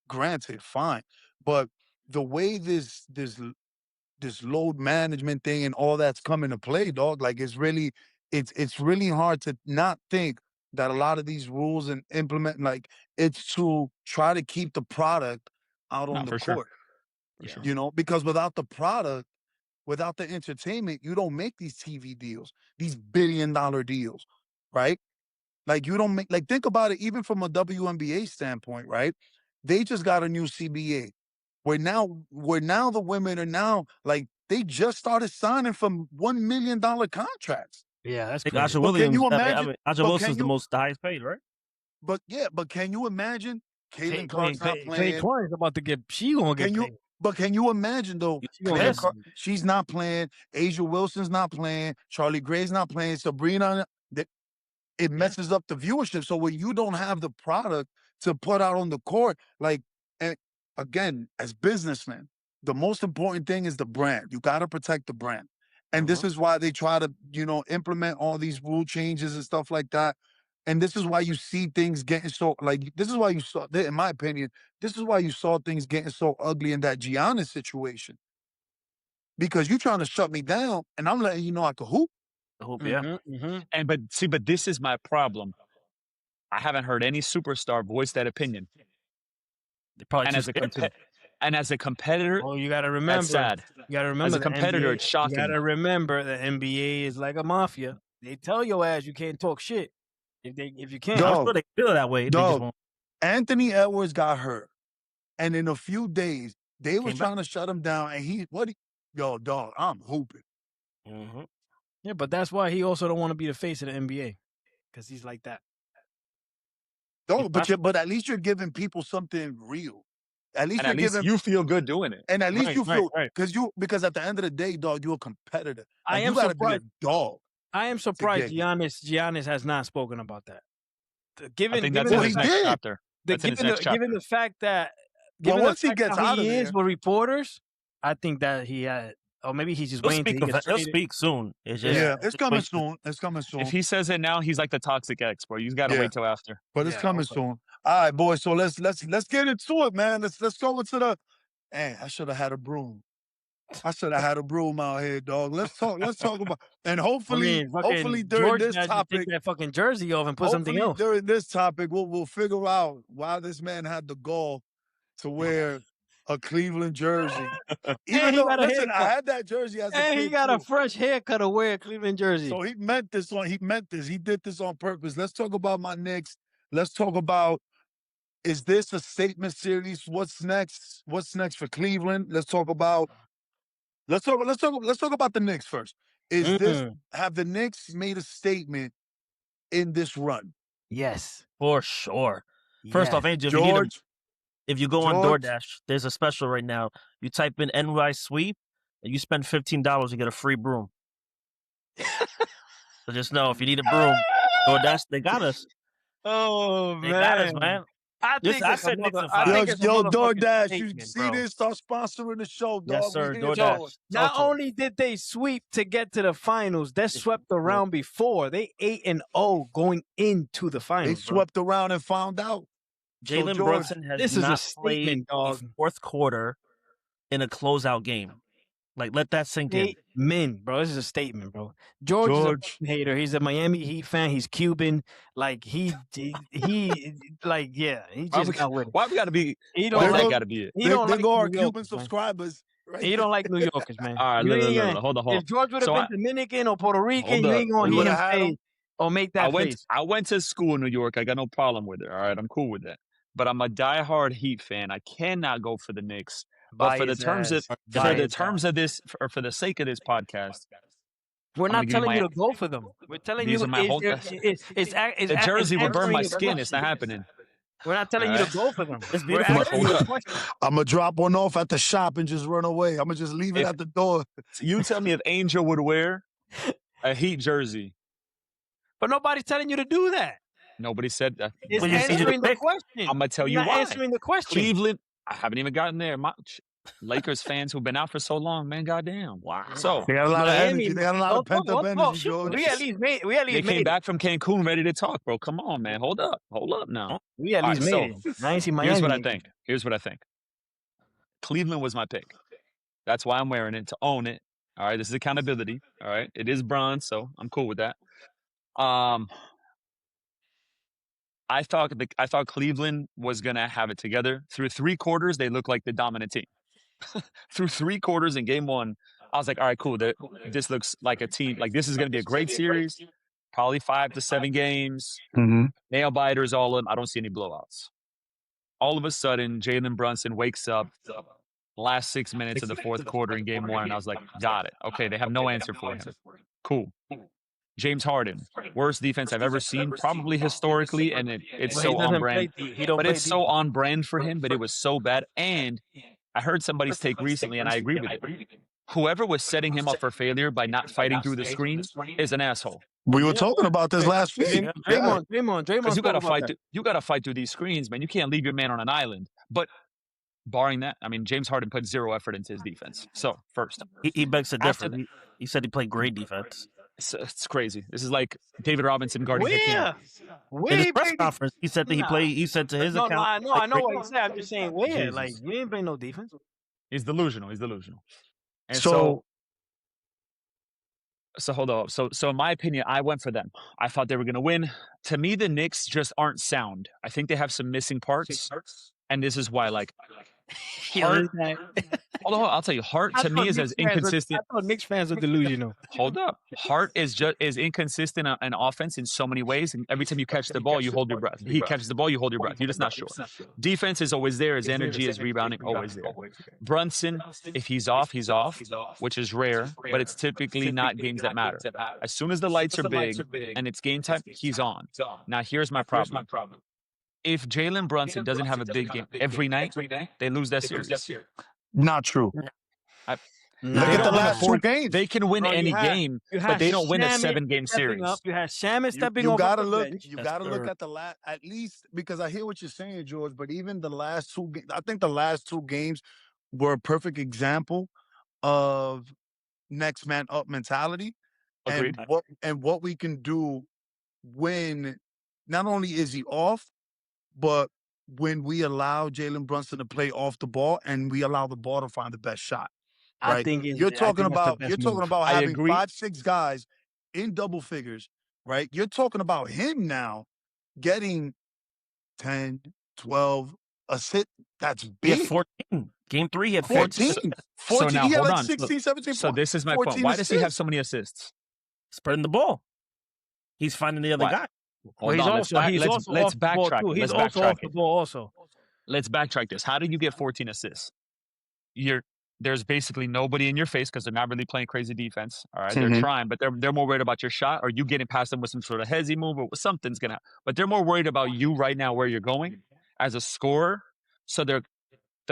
granted, fine, but the way this load management thing and all that's coming to play, dog. Like it's really hard to not think that a lot of these rules and implement like it's to try to keep the product out
No,
on the
for sure.
court.
For sure.
Because without the product, without the entertainment, you don't make these TV deals, these $1 billion deals, right? Like you don't make like think about it even from a WNBA standpoint, right? They just got a new CBA where now the women are now like they just started signing from $1 million contracts.
Yeah, that's
I think
crazy.
Asha
But can
Williams.
you
I
imagine?
mean, Asha
But can
Wilson's the
you?
most highest paid, right?
But can you imagine? Caitlin Clark's not
Clay
playing.
Twine is about to get. She gonna get
Can you?
paid.
But can you imagine though?
She gonna
Caitlin
get
Yes.
Clark,
paid.
she's not playing. Asia Wilson's not playing. Charlie Gray's not playing. Sabrina, it
Yeah.
messes up the viewership. So when you don't have the product to put out on the court, like, and again, as businessmen, the most important thing is the brand. You got to protect the brand. And this is why they try to, implement all these rule changes and stuff like that. And this is why you see things getting so like this is why you saw, in my opinion, this is why you saw things getting so ugly in that Giannis situation. Because you're trying to shut me down and I'm letting you know I can hoop.
I hope, yeah.
Mm-hmm.
But this is my problem. I haven't heard any superstar voice that opinion.
They're probably
And
too
as a
scared to.
and as a competitor,
Oh, you gotta
that's
remember.
sad.
You gotta
As
remember
a
the
competitor,
NBA.
it's
You
shocking.
gotta remember the NBA is like a mafia. They tell your ass you can't talk shit if you can't.
I'm
Dog.
sure they feel that way. They just
Dog.
won't.
Anthony Edwards got hurt, and in a few days they was
Came back.
trying to shut him down. And yo, dog, I'm hooping.
Mm-hmm.
Yeah, but that's why he also don't want to be the face of the NBA because he's like that.
Dog, but at least you're giving people something real. At least
And
you're
at least
giving,
you feel good doing it.
and at least
Right,
you feel
right.
because at the end of the day, dog, you're a competitor.
I
Like,
am
you gotta be a
surprised.
dog.
I am surprised
get it.
Giannis has not spoken about that.
I think that's in his next chapter. That's in his next chapter.
Given the fact that
once he gets out of
he is
there,
with reporters, I think that he had, or maybe he's just
He'll
waiting
speak.
till he gets
He'll
traded.
speak soon. It's just,
yeah, it's coming
wait.
soon. It's coming soon.
If he says it now, he's like the toxic ex, bro. You got to
Yeah.
wait till after.
But it's
Yeah,
coming
okay.
soon. All right, boys. So let's get into it, man. Let's go into the. Man, I should have had a broom. I should have had a broom out here, dog. Let's talk about, and hopefully during
George
this
had to
topic,
take that fucking jersey off and put something else.
during this topic, we'll figure out why this man had the gall to wear a Cleveland jersey. Even
he
though,
got a
listen, I
haircut.
had that jersey as a
And
kid
he got a
too.
fresh haircut to wear a Cleveland jersey.
So he meant this. He did this on purpose. Let's talk about my Knicks. Let's talk about, is this a statement series? What's next? What's next for Cleveland? Let's talk about the Knicks first. Have the Knicks made a statement in this run?
Yes.
For sure. First
Yes.
off, Angel,
George,
if you go on
George.
DoorDash, there's a special right now. You type in NY sweep and you spend $15, you get a free broom. So just know if you need a broom, DoorDash, they got us.
Oh,
They got us, man.
I
This-
think
I
it's
said
a
Knicks
mother-
in
I
five.
think it's a
Yo,
motherfucking
DoorDash,
statement,
you see
bro.
this? Start sponsoring the show, dog.
Yes, sir.
We here,
DoorDash.
dog.
Not
Talk to 'em.
only did they sweep to get to the finals, they swept the round before. They 8-0 going into the
They
finals. bro.
swept around and found out. So,
Jalen
George,
Brunson has
this is a
not
statement,
played
dog.
a fourth quarter in a closeout game. Like, let that sink in.
Statement, bro. This is a statement, bro. George is a hater. He's a Miami Heat fan. He's Cuban. Like he like yeah. He just not with it.
Why we got to be?
He
Why
don't
They
that
like.
go-
got to be it?
He
They
don't like
go our
New
Cuban
Yorkers, man.
subscribers. Right?
He don't like New Yorkers, man.
All right,
You
look,
ain't
look,
gonna-
look, hold on.
If George would have
So
been Dominican or Puerto Rican,
Hold
you
up.
ain't gonna
We
hear him
would've had
say
him.
or make that face.
I went to school in New York. I got no problem with it. All right, I'm cool with that. But I'm a diehard Heat fan. I cannot go for the Knicks. But for the terms of for the sake of this podcast,
We're
I'm
not
gonna give you
telling you
my-
to go for them. We're telling
These
you
are my whole- the jersey will burn my skin. It's not happening.
We're not telling you to go for them.
It's
We're
beautiful.
asking you a question.
I'm gonna drop one off at the shop and just run away. I'm gonna just leave it
If-
at the door.
So you tell me if Angel would wear a Heat jersey.
But nobody's telling you to do that.
Nobody said that.
It's
Well, you see
answering
the
the
pick.
question.
I'm gonna tell you
You're not
why.
answering the question.
Cleveland, I haven't even gotten there. Lakers fans who've been out for so long, man, goddamn.
Wow.
So
They got a lot of
Miami-
energy. They got a lot of pent up energy,
shoot,
George.
We at least made
they came
it.
back from Cancun ready to talk, bro. Come on, man. Hold up now.
We at
All
least
right,
made it. I ain't seen Miami.
Here's what I think. Cleveland was my pick. That's why I'm wearing it, to own it. All right, this is accountability. All right, it is bronze, so I'm cool with that. I thought Cleveland was gonna have it together. Through 3 quarters, they looked like the dominant team. Through 3 quarters in game 1, I was like, all right, cool. This looks like a team. Like, this is gonna be a great series. Probably 5 to 7 games.
Mm-hmm.
Nail biters, all of them. I don't see any blowouts. All of a sudden, Jalen Brunson wakes up last 6 minutes of the fourth quarter in game 1, and I was like, got it. Okay, they have no answer for him. Cool. James Harden, worst defense I've ever seen, probably historically, and it's so on brand. But it's so on brand for him, but it was so bad. And I heard somebody's take recently, and I agree with it. Whoever was setting him up for failure by not fighting through the screen is an asshole.
We were talking about this last week.
Draymond.
Because you gotta fight through these screens, man. You can't leave your man on an island. But barring that, I mean, James Harden put 0 effort into his defense. So first,
He begs to
After
differ. He said he played great defense.
it's crazy. This is like David Robinson guarding Hakeem.
In his press conference, he said that he played. He said to his
No,
account.
I know what he said. I'm just saying, where?
Jesus.
Like, we ain't playing no defense.
He's delusional. And
So
So hold on. So in my opinion, I went for them. I thought they were going to win. To me, the Knicks just aren't sound. I think they have some missing parts, and this is why. Like Hart, hold on, I'll tell you. Hart to me is as inconsistent.
I thought Knicks fans were delusional.
Hold up, Hart is inconsistent in offense in so many ways. And every time you catch the ball, you hold your breath. He catches the ball, you hold your breath. You're just not sure. Defense is always there. His energy, his rebounding, always there. Brunson, if he's off, which is rare, but it's typically not games that matter. As soon as the lights are big and it's game time, he's on. Now here's my problem. If Jalen Brunson doesn't have a big game every night, they lose that series.
Not true.
Nah.
Look at the last 2 games.
They can win any game, but they don't win a 7-game series.
You had Shaman stepping
you
off.
gotta
the
look.
bench.
You gotta look at the last, at least, because I hear what you're saying, George. But even the last 2 games, I think the last 2 games were a perfect example of next man up mentality.
Agreed.
And what we can do when not only is he off, but when we allow Jalen Brunson to play off the ball and we allow the ball to find the best shot. Right?
I think
you're talking about having
agree.
5-6 guys in double figures, right? You're talking about him now getting 10, 12 assists. That's
He had
big.
14. Game 3, he had
14.
14.
14.
So now,
He had
hold
like
on.
16, 17
So
points.
this is my point.
14
Why does he have
assists.
so many assists?
Spreading the ball. He's finding the other
Why?
guy.
Hold
He's
on.
also
Let's
off the ball
backtrack.
too. He's
Let's
also
backtrack
off the
it.
ball also.
Let's backtrack this. How do you get 14 assists? There's basically nobody in your face because they're not really playing crazy defense. All right, they're trying, but they're more worried about your shot or you getting past them with some sort of hezzy move or something's gonna. But they're more worried about you right now where you're going as a scorer. So the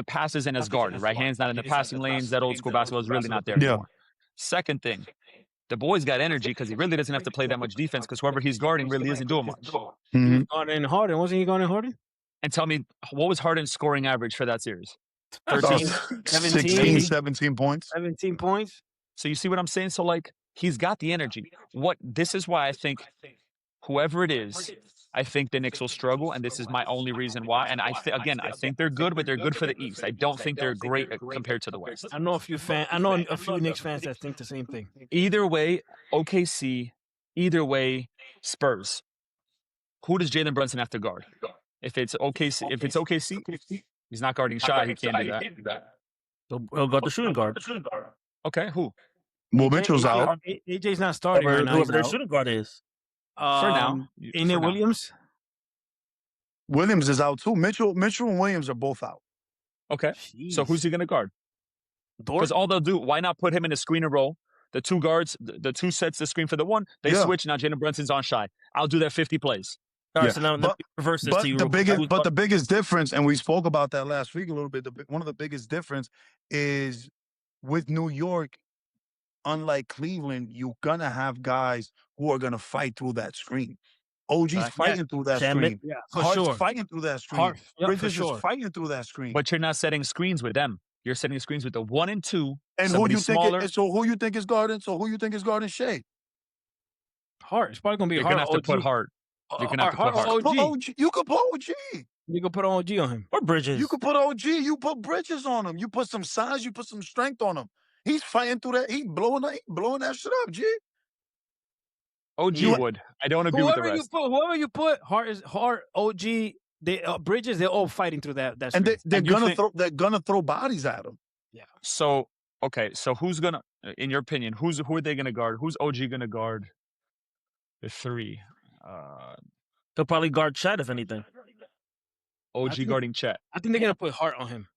pass isn't as guarded, right? Hands not in the passing lanes. That old school basketball is really not there anymore. Second thing, the boy's got energy because he really doesn't have to play that much defense because whoever he's guarding really isn't doing much.
He's gone in Harden. Wasn't he going in Harden?
And tell me, what was Harden's scoring average for that series?
13,
16, 17 points.
17 points.
So you see what I'm saying? So like he's got the energy. This is why I think whoever it is, I think the Knicks will struggle, and this is my only reason why. And I think they're good, but they're good for the East. I don't think they're great compared to the West.
I know a few Knicks fans that think the same thing.
Either way, OKC. Either way, Spurs. Who does Jalen Brunson have to guard? If it's OKC, he's not guarding Shy. He can't do that.
So he'll go to shooting guard.
Okay, who?
Well, Mitchell's out.
AJ's not starting right now.
Whoever their shooting guard is.
For now.
Ain't it Williams?
Williams is out too. Mitchell and Williams are both out.
Okay.
Jeez.
So who's he going to guard?
Dort?
Because all they'll do, why not put him in a screener role? The 2 guards, the 2 sets the screen for the 1. They switch. Now Jalen Brunson's on Shy. I'll do that 50 plays.
All right, so now let me reverse this to you.
The biggest difference, and we spoke about that last week a little bit, one of the biggest difference is with New York, unlike Cleveland, you're going to have guys who are going to fight through that screen. OG's fighting through that screen.
Yeah, for
Hart's
sure.
fighting through that screen. Bridges
is
fighting through that screen.
But you're not setting screens with them. You're setting screens with the 1 and 2.
And who you think is guarding? So who you think is guarding Shea?
Hart. It's probably gonna be
You're
Hart.
gonna have to put Hart. You're gonna have to put Hart.
OG.
You could put OG.
You can put OG on him.
Or Bridges.
You could put OG. You put Bridges on him. You put some size. You put some strength on him. He's fighting through that. He's blowing that shit up, G.
OG would. I don't agree with the rest.
Whoever you put, Hart, OG, Bridges, they're all fighting through that.
And they're gonna throw bodies at him.
Yeah.
So okay, so who's gonna, in your opinion, who are they gonna guard? Who's OG gonna guard? The 3.
He'll probably guard Chet if anything.
OG guarding Chet.
I think they're gonna put Hart on him.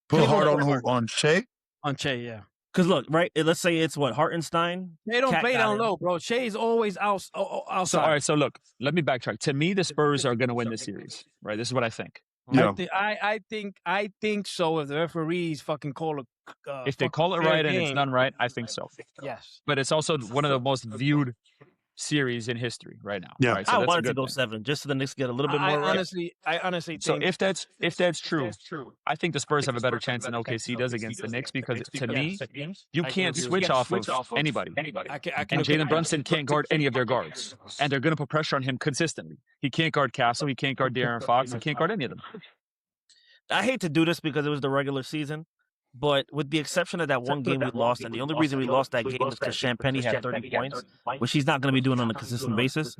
Put Hart on Shea?
On Che, yeah.
Because look, right? Let's say it's what, Hartenstein?
They don't play down low, bro. Shea's always outside.
So all right, so look, let me backtrack. To me, the Spurs are gonna win this series. Right? This is what I think.
Yeah.
I think so. If the referees fucking call it,
if they call it right and it's done right, I think so.
Yes.
But it's also one of the most viewed series in history right now.
Yeah.
Right? So
I
that's
wanted
a
to
good
go
thing.
7 just so the Knicks get a little bit more.
I honestly
So
think
if that's true, I think the Spurs have a better chance than OKC does against the Knicks because to me, you can't switch off of anybody.
I can
And Jalen Brunson can't guard any of their guards. And they're going to put pressure on him consistently. He can't guard Castle. He can't guard De'Aaron Fox. He can't guard any of them.
I hate to do this because it was the regular season, But with the exception of that one game we lost, and the only reason we lost that game is because Champagny had 30 points, which he's not going to be doing on a consistent basis.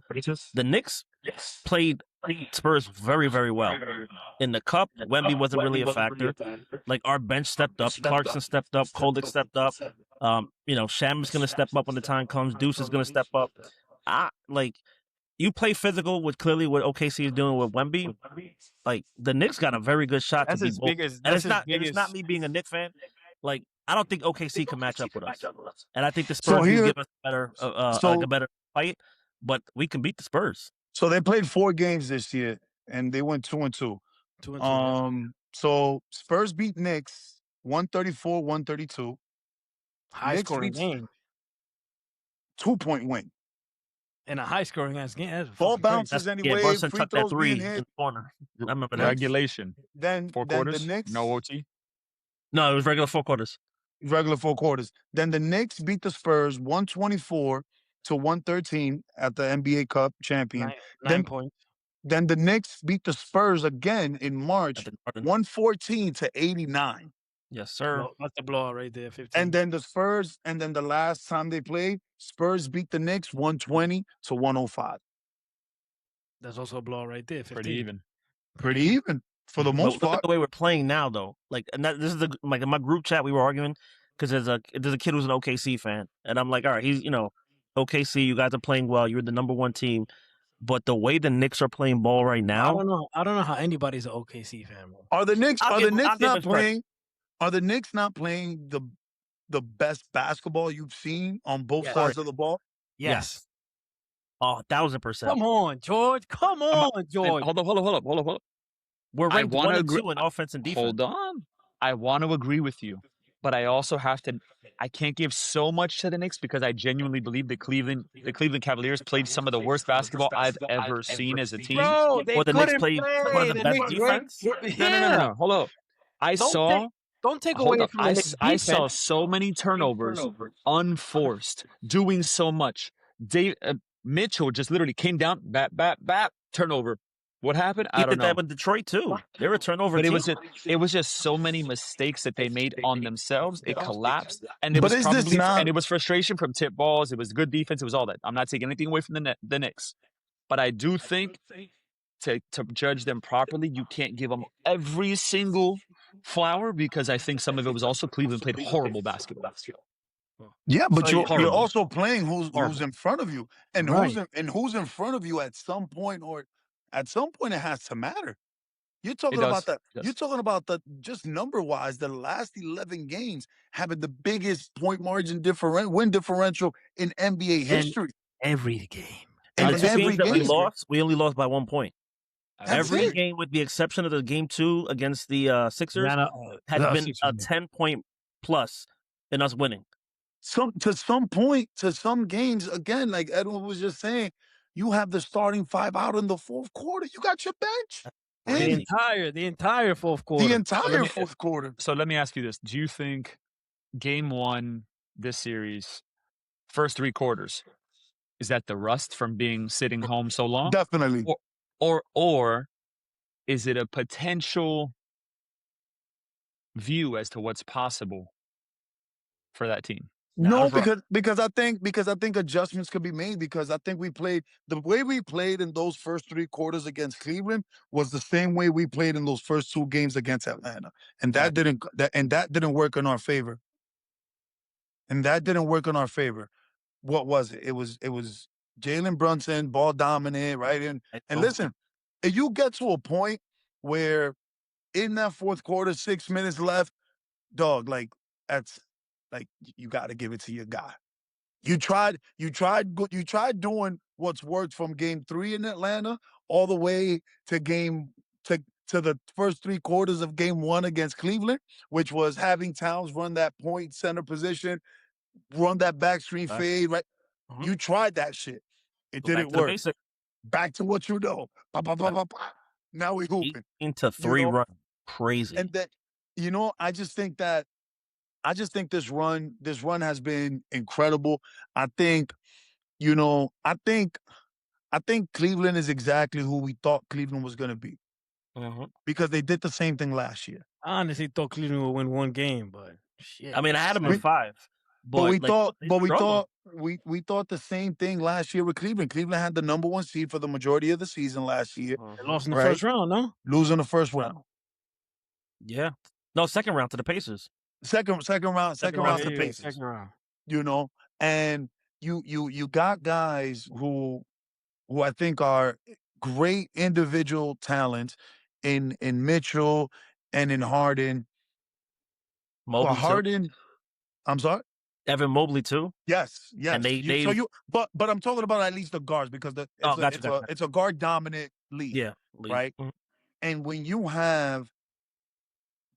The Knicks played Spurs very, very well. In the cup, Wemby wasn't really a factor. Like, our bench stepped up. Clarkson stepped up. Koldick stepped up. Sham is going to step up when the time comes. Deuce is going to step up. You play physical, which clearly what OKC is doing with Wemby. Like, the Knicks got a very good shot
That's
to be
his
both.
biggest.
And
That's
it's not me being a Knicks fan. Like, I don't think OKC can match up with us. And I think the
So
Spurs can
here-
give us a better fight, but we can beat the Spurs.
So they played 4 games this year, and they went 2-2.
2-2.
So Spurs beat Knicks 134-132.
High
Knicks
scoring
beats-
game.
2-point win.
And a high scoring game. That's
Ball
fucking crazy.
bounces anyway.
Brunson
Free
tucked that
throws
three
being
in
hit.
the corner. I remember that.
Regulation.
Then
4
then
quarters.
the Knicks
No OT.
No, it was regular 4 quarters.
regular 4 quarters. Then the Knicks beat the Spurs 124-113 at the NBA Cup champion.
9 points.
Then the Knicks beat the Spurs again in March,
At the Garden.
114-89.
Yes, sir.
That's the blowout right there. 15.
And then the Spurs, and then the last time they played, Spurs beat the Knicks 120-105.
That's also a blowout right there. 15.
Pretty even.
Pretty even for the
But
most
look at
part.
the way we're playing now, though. Like, and this is like in my group chat we were arguing because there's a kid who's an OKC fan, and I'm like, all right, he's OKC. You guys are playing well. You're the number 1 team, but the way the Knicks are playing ball right now,
I don't know how anybody's an OKC fan, bro.
Are the Knicks
I'll give him
not
credit.
playing? Are the Knicks not playing the best basketball you've seen on both
Yes.
sides of the ball?
Yes.
Oh, 1,000%.
Come on, George. Come on, George.
Hold up.
We're
I
ranked
wanna
1 and
agree-
2 in offense and defense.
Hold on. I want to agree with you, but I also have to. I can't give so much to the Knicks because I genuinely believe the Cleveland Cavaliers played some of the worst basketball I've ever seen as a team.
Bro, they
Or the Knicks
couldn't
played
play.
one of the best
Knicks
defense?
No. Hold up.
Don't take
Hold
away
up.
from the Knicks
I
defense.
saw so many turnovers, unforced, doing so much. Mitchell just literally came down, bat, turnover. What happened?
He
I don't
did
know.
that with Detroit too. They were a turnover
But
team.
it was just so many mistakes that they made on themselves. It collapsed, and it
But
was
is this
probably
not-
and it was frustration from tip balls. It was good defense. It was all that. I'm not taking anything away from the Knicks, but I do think to judge them properly, you can't give them every single flower because I think some of it was also Cleveland played horrible basketball.
Yeah, but
So
you're
horrible.
also playing who's
Horrible.
in front of you, and
Right.
who's in front of you at some point it has to matter. You're talking
It does.
about that.
It does.
You're talking about the just number wise, the last 11 games having the biggest point margin win differential in NBA history.
Every game.
And
The two
every
games that we
game.
lost, we only lost by 1 point.
That's
Every
it.
game, with the exception of the game 2 against the Sixers, had been a 10-point plus in us winning.
To some point, to some games, again, like Edwin was just saying, you have the starting 5 out in the 4th quarter. You got your bench.
Crazy.
The entire fourth quarter.
The entire
me-
4th quarter.
So let me ask you this: do you think Game 1 this series, first 3 quarters, is that the rust from being sitting home so long?
Definitely.
Or is it a potential view as to what's possible for that team?
No,
bro.
because I think adjustments could be made because I think we played the way we played in those first 3 quarters against Cleveland was the same way we played in those first 2 games against Atlanta, and that didn't work in our favor. What was it? It was Jalen Brunson, ball dominant, right? And listen, if you get to a point where in that 4th quarter, 6 minutes left, dog, like that's like you got to give it to your guy. You tried doing what's worked from game 3 in Atlanta all the way to to the first 3 quarters of game 1 against Cleveland, which was having Towns run that point center position, run that backstream fade, right?
Mhm.
You tried that shit. It
Go back
didn't
to the
work.
basic.
Back to what you know. Ba, ba, ba, ba, ba. Now we hooping.
18-3
know?
run. Crazy.
And that, I just think this run has been incredible. I think Cleveland is exactly who we thought Cleveland was going to be. because they did the same thing last year.
I honestly thought Cleveland would win one game, but shit.
I mean, I had him
We-
in 5,
But we
like,
thought,
they
but we
struggled.
thought, we thought the same thing last year with Cleveland. Cleveland had the number 1 seed for the majority of the season last year,
They lost in the
right?
first round, no?
Losing the first round,
Yeah. No, second round to the Pacers.
second round to
Yeah,
Pacers.
second round.
You know, and you got guys who I think are great individual talents in Mitchell and in Harden.
Mobley too.
Harden, I'm sorry.
Evan Mobley too.
Yes.
And
but I'm talking about at least the guards because
gotcha.
it's a guard dominant league.
Yeah.
Right. And when you have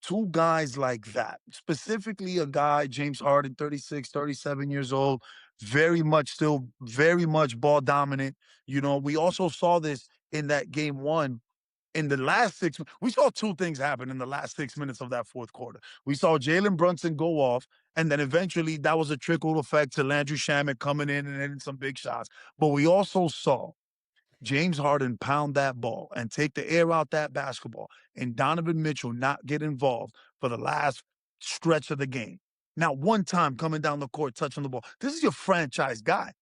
2 guys like that, specifically a guy, James Harden, 36, 37 years old, very much ball dominant. You know, we also saw this in that game 1. In the last 6, we saw 2 things happen in the last 6 minutes of that fourth quarter. We saw Jalen Brunson go off, and then eventually that was a trickle effect to Landry Shamet coming in and hitting some big shots. But we also saw James Harden pound that ball and take the air out that basketball, and Donovan Mitchell not get involved for the last stretch of the game. Not one time coming down the court touching the ball. This is your franchise guy.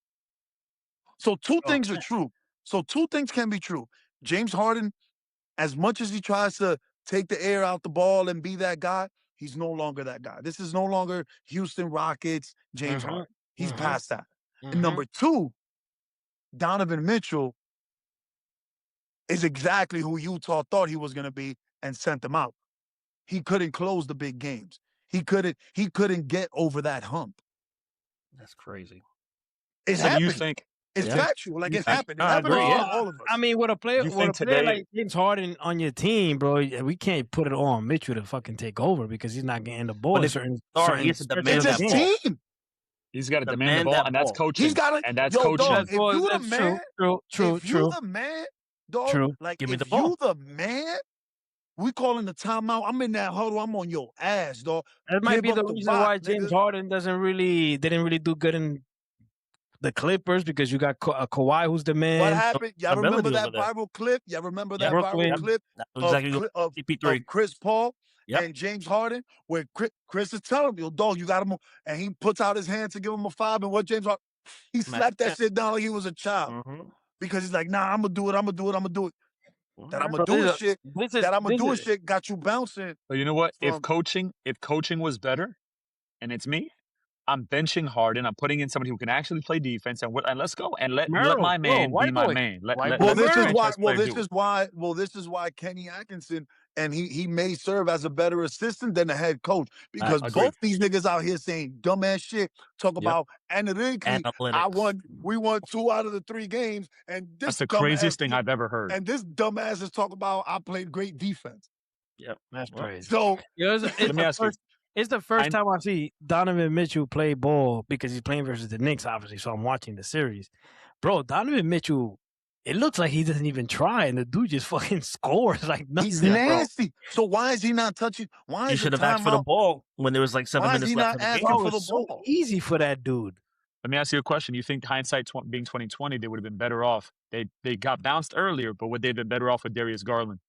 So 2 things are true. So 2 things can be true. James Harden, as much as he tries to take the air out the ball and be that guy, he's no longer that guy. This is no longer Houston Rockets, James Harden. He's past that. And number 2, Donovan Mitchell is exactly who Utah thought he was going to be and sent them out. He couldn't close the big games. He couldn't get over that hump.
That's crazy.
It
So
happened.
you think
It's factual. Like, it happened. It
I
happened
agree,
to
yeah.
all of us.
I mean, with a player,
You think
player
today-
like James Harden on your team, bro, we can't put it all on Mitchell to fucking take over because he's not getting the ball.
But
in
if
certain,
Sorry, he has to
stretches
demand
It's
of
his
the
that
game.
ball.
team.
he's got to
Demand
demand the ball,
that
and that's
ball.
coaching.
He's got to.
And that's
Yo,
coaching.
dog, if
Well,
you the
that's
man,
true,
if you the man, dog,
True.
like,
Give me
if
the ball.
you the man, we calling the timeout. I'm in that huddle. I'm on your ass, dog.
That might
Give
be
up
the
the
reason
rock,
why James
nigga.
Harden didn't really do good in the Clippers because you got Kawhi, who's the man.
What happened? Y'all remember
ability
that
over there.
viral clip? Y'all remember that
Brooklyn.
viral clip
That's
of,
exactly
Cli- of
CP3.
Chris Paul
Yep.
and James Harden, where Chris is telling him, yo, dog, you got him, and he puts out his hand to give him a 5, and what James Harden, he slapped that shit down like he was a child. Because he's like, nah, I'm gonna do it. That I'm gonna do it shit got you bouncing.
But you know what? If
from-
coaching was better, and it's me, I'm benching Harden. I'm putting in somebody who can actually play defense, and let's go and let my man be my man. Let
Well,
the
this
franchise player do it.
this is why Kenny Atkinson, and he may serve as a better assistant than a head coach, because
Agreed.
both these niggas out here saying dumbass shit, talk about analytically.
Analytics.
We won 2 out of the 3 games, and this
That's the
dumbass-
craziest thing I've ever heard.
And this dumbass is talking about I played great defense.
Yep.
That's crazy.
So
Let me ask you.
It's the first time I see Donovan Mitchell play ball because he's playing versus the Knicks, obviously. So I'm watching the series. Bro, Donovan Mitchell, it looks like he doesn't even try, and the dude just fucking scores like nothing.
he's nasty. So why is he not touching? Why
He
is
should
the
have asked for the
timeout?
ball when there was like 7
Why is
minutes
he
left
not
in the game.
asking
Bro,
for the
it's so
ball?
easy for that dude.
Let me ask you a question. You think hindsight being 2020, they would have been better off? They got bounced earlier, but would they have been better off with Darius Garland?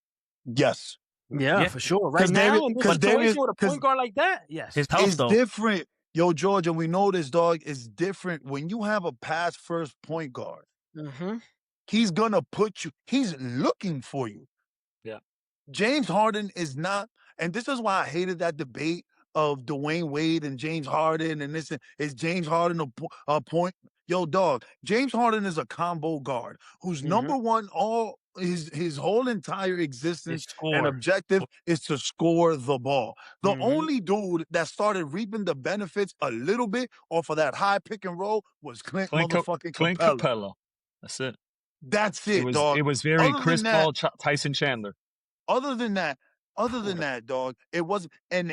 Yes.
Yeah, for sure. Right
'Cause
now,
David-
in this
'cause
situation
David-
with a
'cause-
point guard like that, yes.
His health,
It's
though.
different. Yo, George, and we know this, dog, is different. When you have a pass first point guard, he's gonna put you, he's looking for you.
Yeah.
James Harden is not, and this is why I hated that debate of Dwayne Wade and James Harden, and this is James Harden a point. Yo, dog, James Harden is a combo guard whose number one all his whole entire existence and objective is to score the ball. The only dude that started reaping the benefits a little bit off of that high pick and roll was Clint Capella.
That's it.
That's it,
dog. It was very
Other
Chris
than that-
Paul, Tyson Chandler.
Other than that, dog, it wasn't. And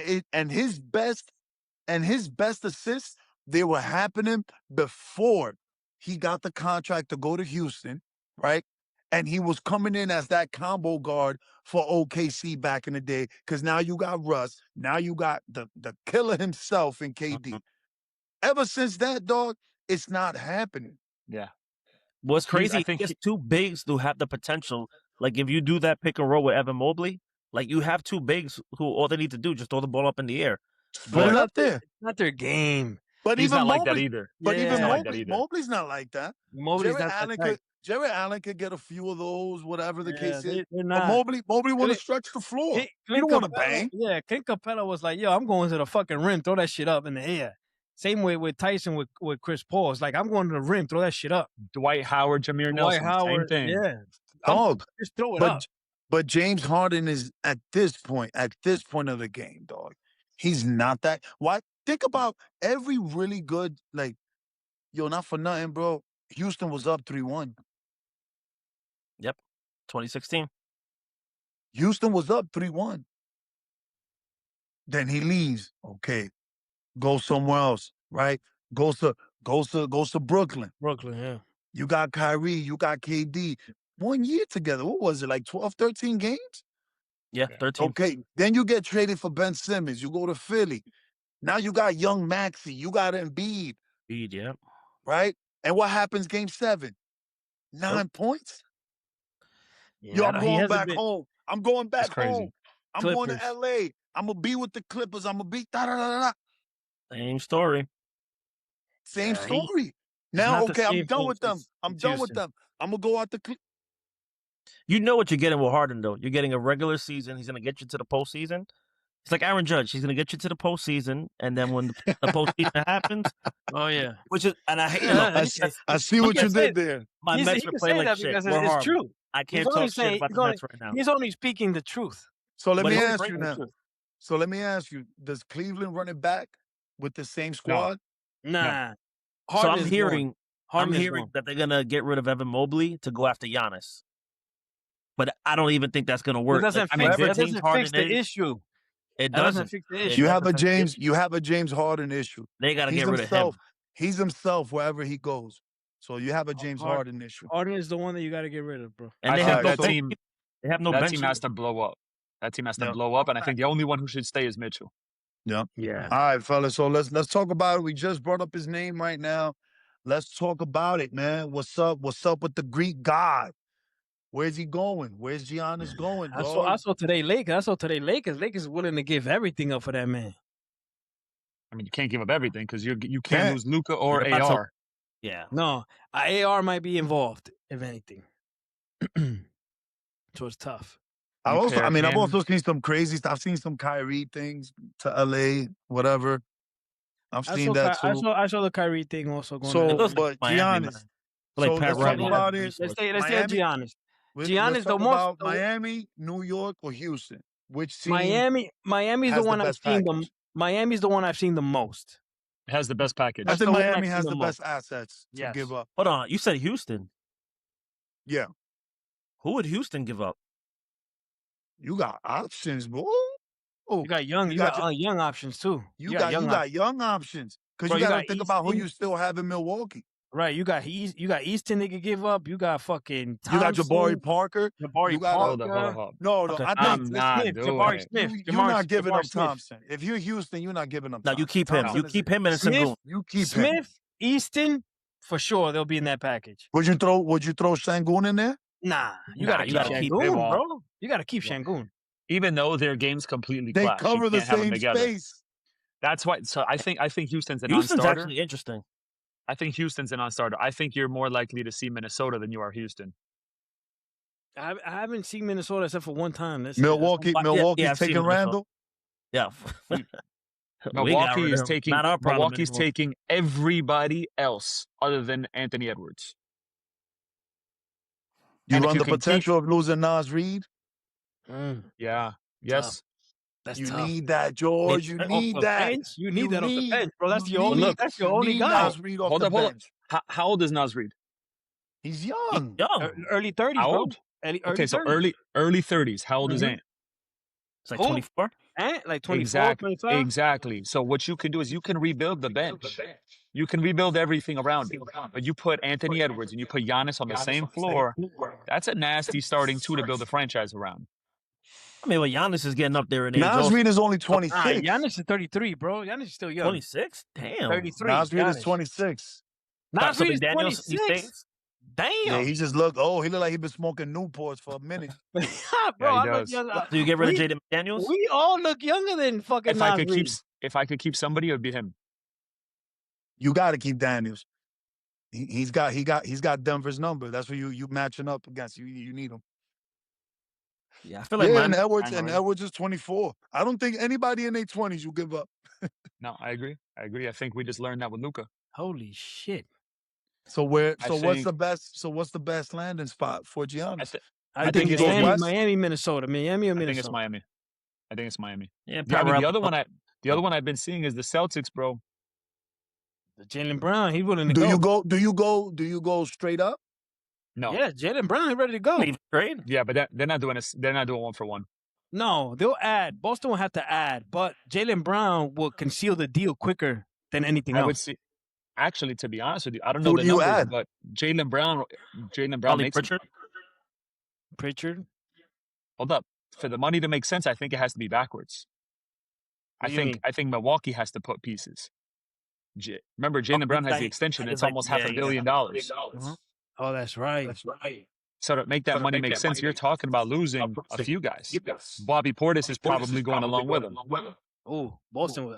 his best assists, they were happening before he got the contract to go to Houston, right? And he was coming in as that combo guard for OKC back in the day. Because now you got Russ, now you got the killer himself in KD. Ever since that, dog, it's not happening.
Yeah.
What's crazy,
I think
it's 2 bigs who have the potential Like if you do that pick and roll with Evan Mobley, like you have two bigs who all they need to do just throw the ball up in the air.
Put it
But
up there.
It's not their game.
But
He's
even
not like that
Mobley,
either.
but
Yeah.
even
not like that
Mobley,
either.
Mobley's not like that.
Mobley's
Jared
not that
Allen
type.
could Jared Allen could get a few of those, whatever the case is.
They're
But
not.
Mobley want to
Clint-
stretch the floor.
Clint
He don't want to
Capella-
bang.
Yeah, Clint Capella was like, yo, I'm going to the fucking rim, throw that shit up in the air. Same way with Tyson with Chris Paul. It's like, I'm going to the rim, throw that shit up.
Dwight Howard, Jameer
Dwight
Nelson,
Howard,
same thing.
yeah.
Dog.
Just throw it up.
But James Harden is at this point of the game, dog. He's not that. Why? Think about every really good, like, yo, not for nothing, bro. Houston was up 3-1.
Yep, 2016.
Houston was up 3-1. Then he leaves. Okay, go somewhere else, right? Goes to Brooklyn.
Brooklyn, yeah.
You got Kyrie, you got KD. 1 year together. What was it, like 12, 13 games?
Yeah, 13.
Okay, then you get traded for Ben Simmons. You go to Philly. Now you got young Maxey. You got Embiid,
Yeah.
right? And what happens game 7? 9 points? Yo, I'm going back home. I'm going back home. I'm going to LA. I'm going to be with the Clippers. I'm going to be da-da-da-da-da.
Same story.
Same story. Now, okay, I'm done with them. I'm done with them. I'm going to go out the Clippers.
You know what you're getting with Harden, though. You're getting a regular season. He's going to get you to the postseason. It's like Aaron Judge. He's going to get you to the postseason, and then when the postseason happens,
oh yeah,
which is, and I hate.
I see what you did there.
My Mets are playing like shit.
It's true.
I can't talk shit about the Mets right now.
He's only speaking the truth.
So let me ask you now. So let me ask you: does Cleveland run it back with the same squad?
Nah.
No. So I'm hearing that they're gonna get rid of Evan Mobley to go after Giannis. But I don't even think that's gonna work.
That doesn't fix the issue.
It doesn't
fix the issue.
You have a James Harden issue.
They gotta get rid of him.
He's himself wherever he goes. So you have a James Harden issue.
Harden is the one that you got to get rid of, bro.
And they have no team. They have no bench.
That team has to blow up. That team has to blow up, and I think the only one who should stay is Mitchell.
Yeah.
Yeah.
All right, fellas. So let's talk about it. We just brought up his name right now. Let's talk about it, man. What's up? What's up with the Greek god? Where's he going? Where's Giannis going?
I saw today Lakers. Lakers is willing to give everything up for that man.
I mean, you can't give up everything because you can't lose Luka or AR.
Yeah.
No, AR might be involved, if anything. So it's tough.
I've also seen some crazy stuff. I've seen some Kyrie things to LA, whatever. I've seen that too.
I saw the Kyrie thing also going on.
But Giannis.
Like
so let's talk about it.
Let's stay at Giannis.
Giannis, the most Miami, New York, or Houston? Which team?
Miami's the one I've seen the. Miami's the one I've seen the most.
It has the best package.
I think Miami has the best assets to give up.
Hold on, you said Houston.
Yeah.
Who would Houston give up?
You got options, boy.
Oh, you got young options too.
You got young options because you got to think about who you still have in Milwaukee.
Right, you got Easton they could give up. You got fucking Thompson.
You got Jabari Parker.
Hold
on. No,
okay.
I think
Jabari Smith.
You're not giving up Thompson. If you're Houston, you're not giving up Thompson.
No, you keep him. You keep him in a Sengun.
You keep
Smith, Easton, for sure they'll be in that package.
Would you throw Sengun in there?
Nah, you gotta keep Sengun, bro. You gotta keep Sengun.
Even though their game's completely
they
clash,
cover the same space.
That's why. So I think Houston's a
Houston's
non-starter.
Actually interesting.
I think Houston's a non-starter. I think you're more likely to see Minnesota than you are Houston.
I haven't seen Minnesota except for one time.
Milwaukee's taking Randall.
Yeah.
Milwaukee's taking everybody else other than Anthony Edwards.
You run the potential of losing Nas Reed?
Yeah. Yes.
You need that, George. You need that.
You need that off the bench, bro. That's your only guy.
Nas Reed off the bench.
How old is Nas Reed?
He's young.
Early 30s,
How
bro.
old? Okay, so early 30s. How old is Ant?
It's like 24.
Ant, like 24, 25?
Exactly. So what you can do is you can rebuild the bench. You can rebuild everything around it. But you put Anthony Edwards and you put Giannis on the same floor, that's a nasty starting two to build a franchise around.
I mean, Giannis is getting up there in age.
Nas Reed is only 26.
Giannis is 33, bro. Giannis is still young.
26? Damn.
33.
Nas Reed is 26.
Nas Reed is 26. Damn.
Yeah, he just looked. Oh, he looked like he been smoking Newports for a minute.
Bro,
Yeah, he
I look
does.
young.
Do you get rid of
we,
Jaden McDaniels?
we all look younger than fucking
If I could
Nas
keep,
Reed.
if I could keep somebody, it would be him.
You got to keep Daniels. He's got Denver's number. That's what you matching up against. You need him.
Yeah, I feel like
Yeah,
mine.
and Edwards is 24. I don't think anybody in their 20s will give up.
No, I agree. I think we just learned that with Luka.
Holy shit.
So what's
think-
the best landing spot for Giannis?
I
think
think
he goes
Miami,
west.
Miami, Minnesota. Miami or
I think
Minnesota.
it's Miami. I think it's Miami.
Yeah,
Yeah, I mean,
Pat
the other
Riley-
one I've been seeing is the Celtics, bro.
Jaylen Brown, he's willing to
Do
go.
you go straight up?
No.
Yeah, Jaylen Brown, he's ready to go.
Leave trade.
Yeah, but they're not doing They're not doing 1-for-1.
No, they'll add. Boston will have to add, but Jaylen Brown will conceal the deal quicker than anything
I
else.
would see. Actually, to be honest with you, I don't
Who
know the
do you
numbers,
add?
but Jaylen Brown
Ollie
makes.
Pritchard.
Pritchard.
Hold up, for the money to make sense, I think it has to be backwards.
What do you mean?
I think Milwaukee has to put pieces. Remember, Jaylen Brown has the
like-
extension.
it's
It's
like-
almost
yeah,
$500
yeah.
million.
Oh, that's right.
So to make that money make sense, you're talking about losing a few guys. Bobby Portis is probably going along with him.
Oh, Boston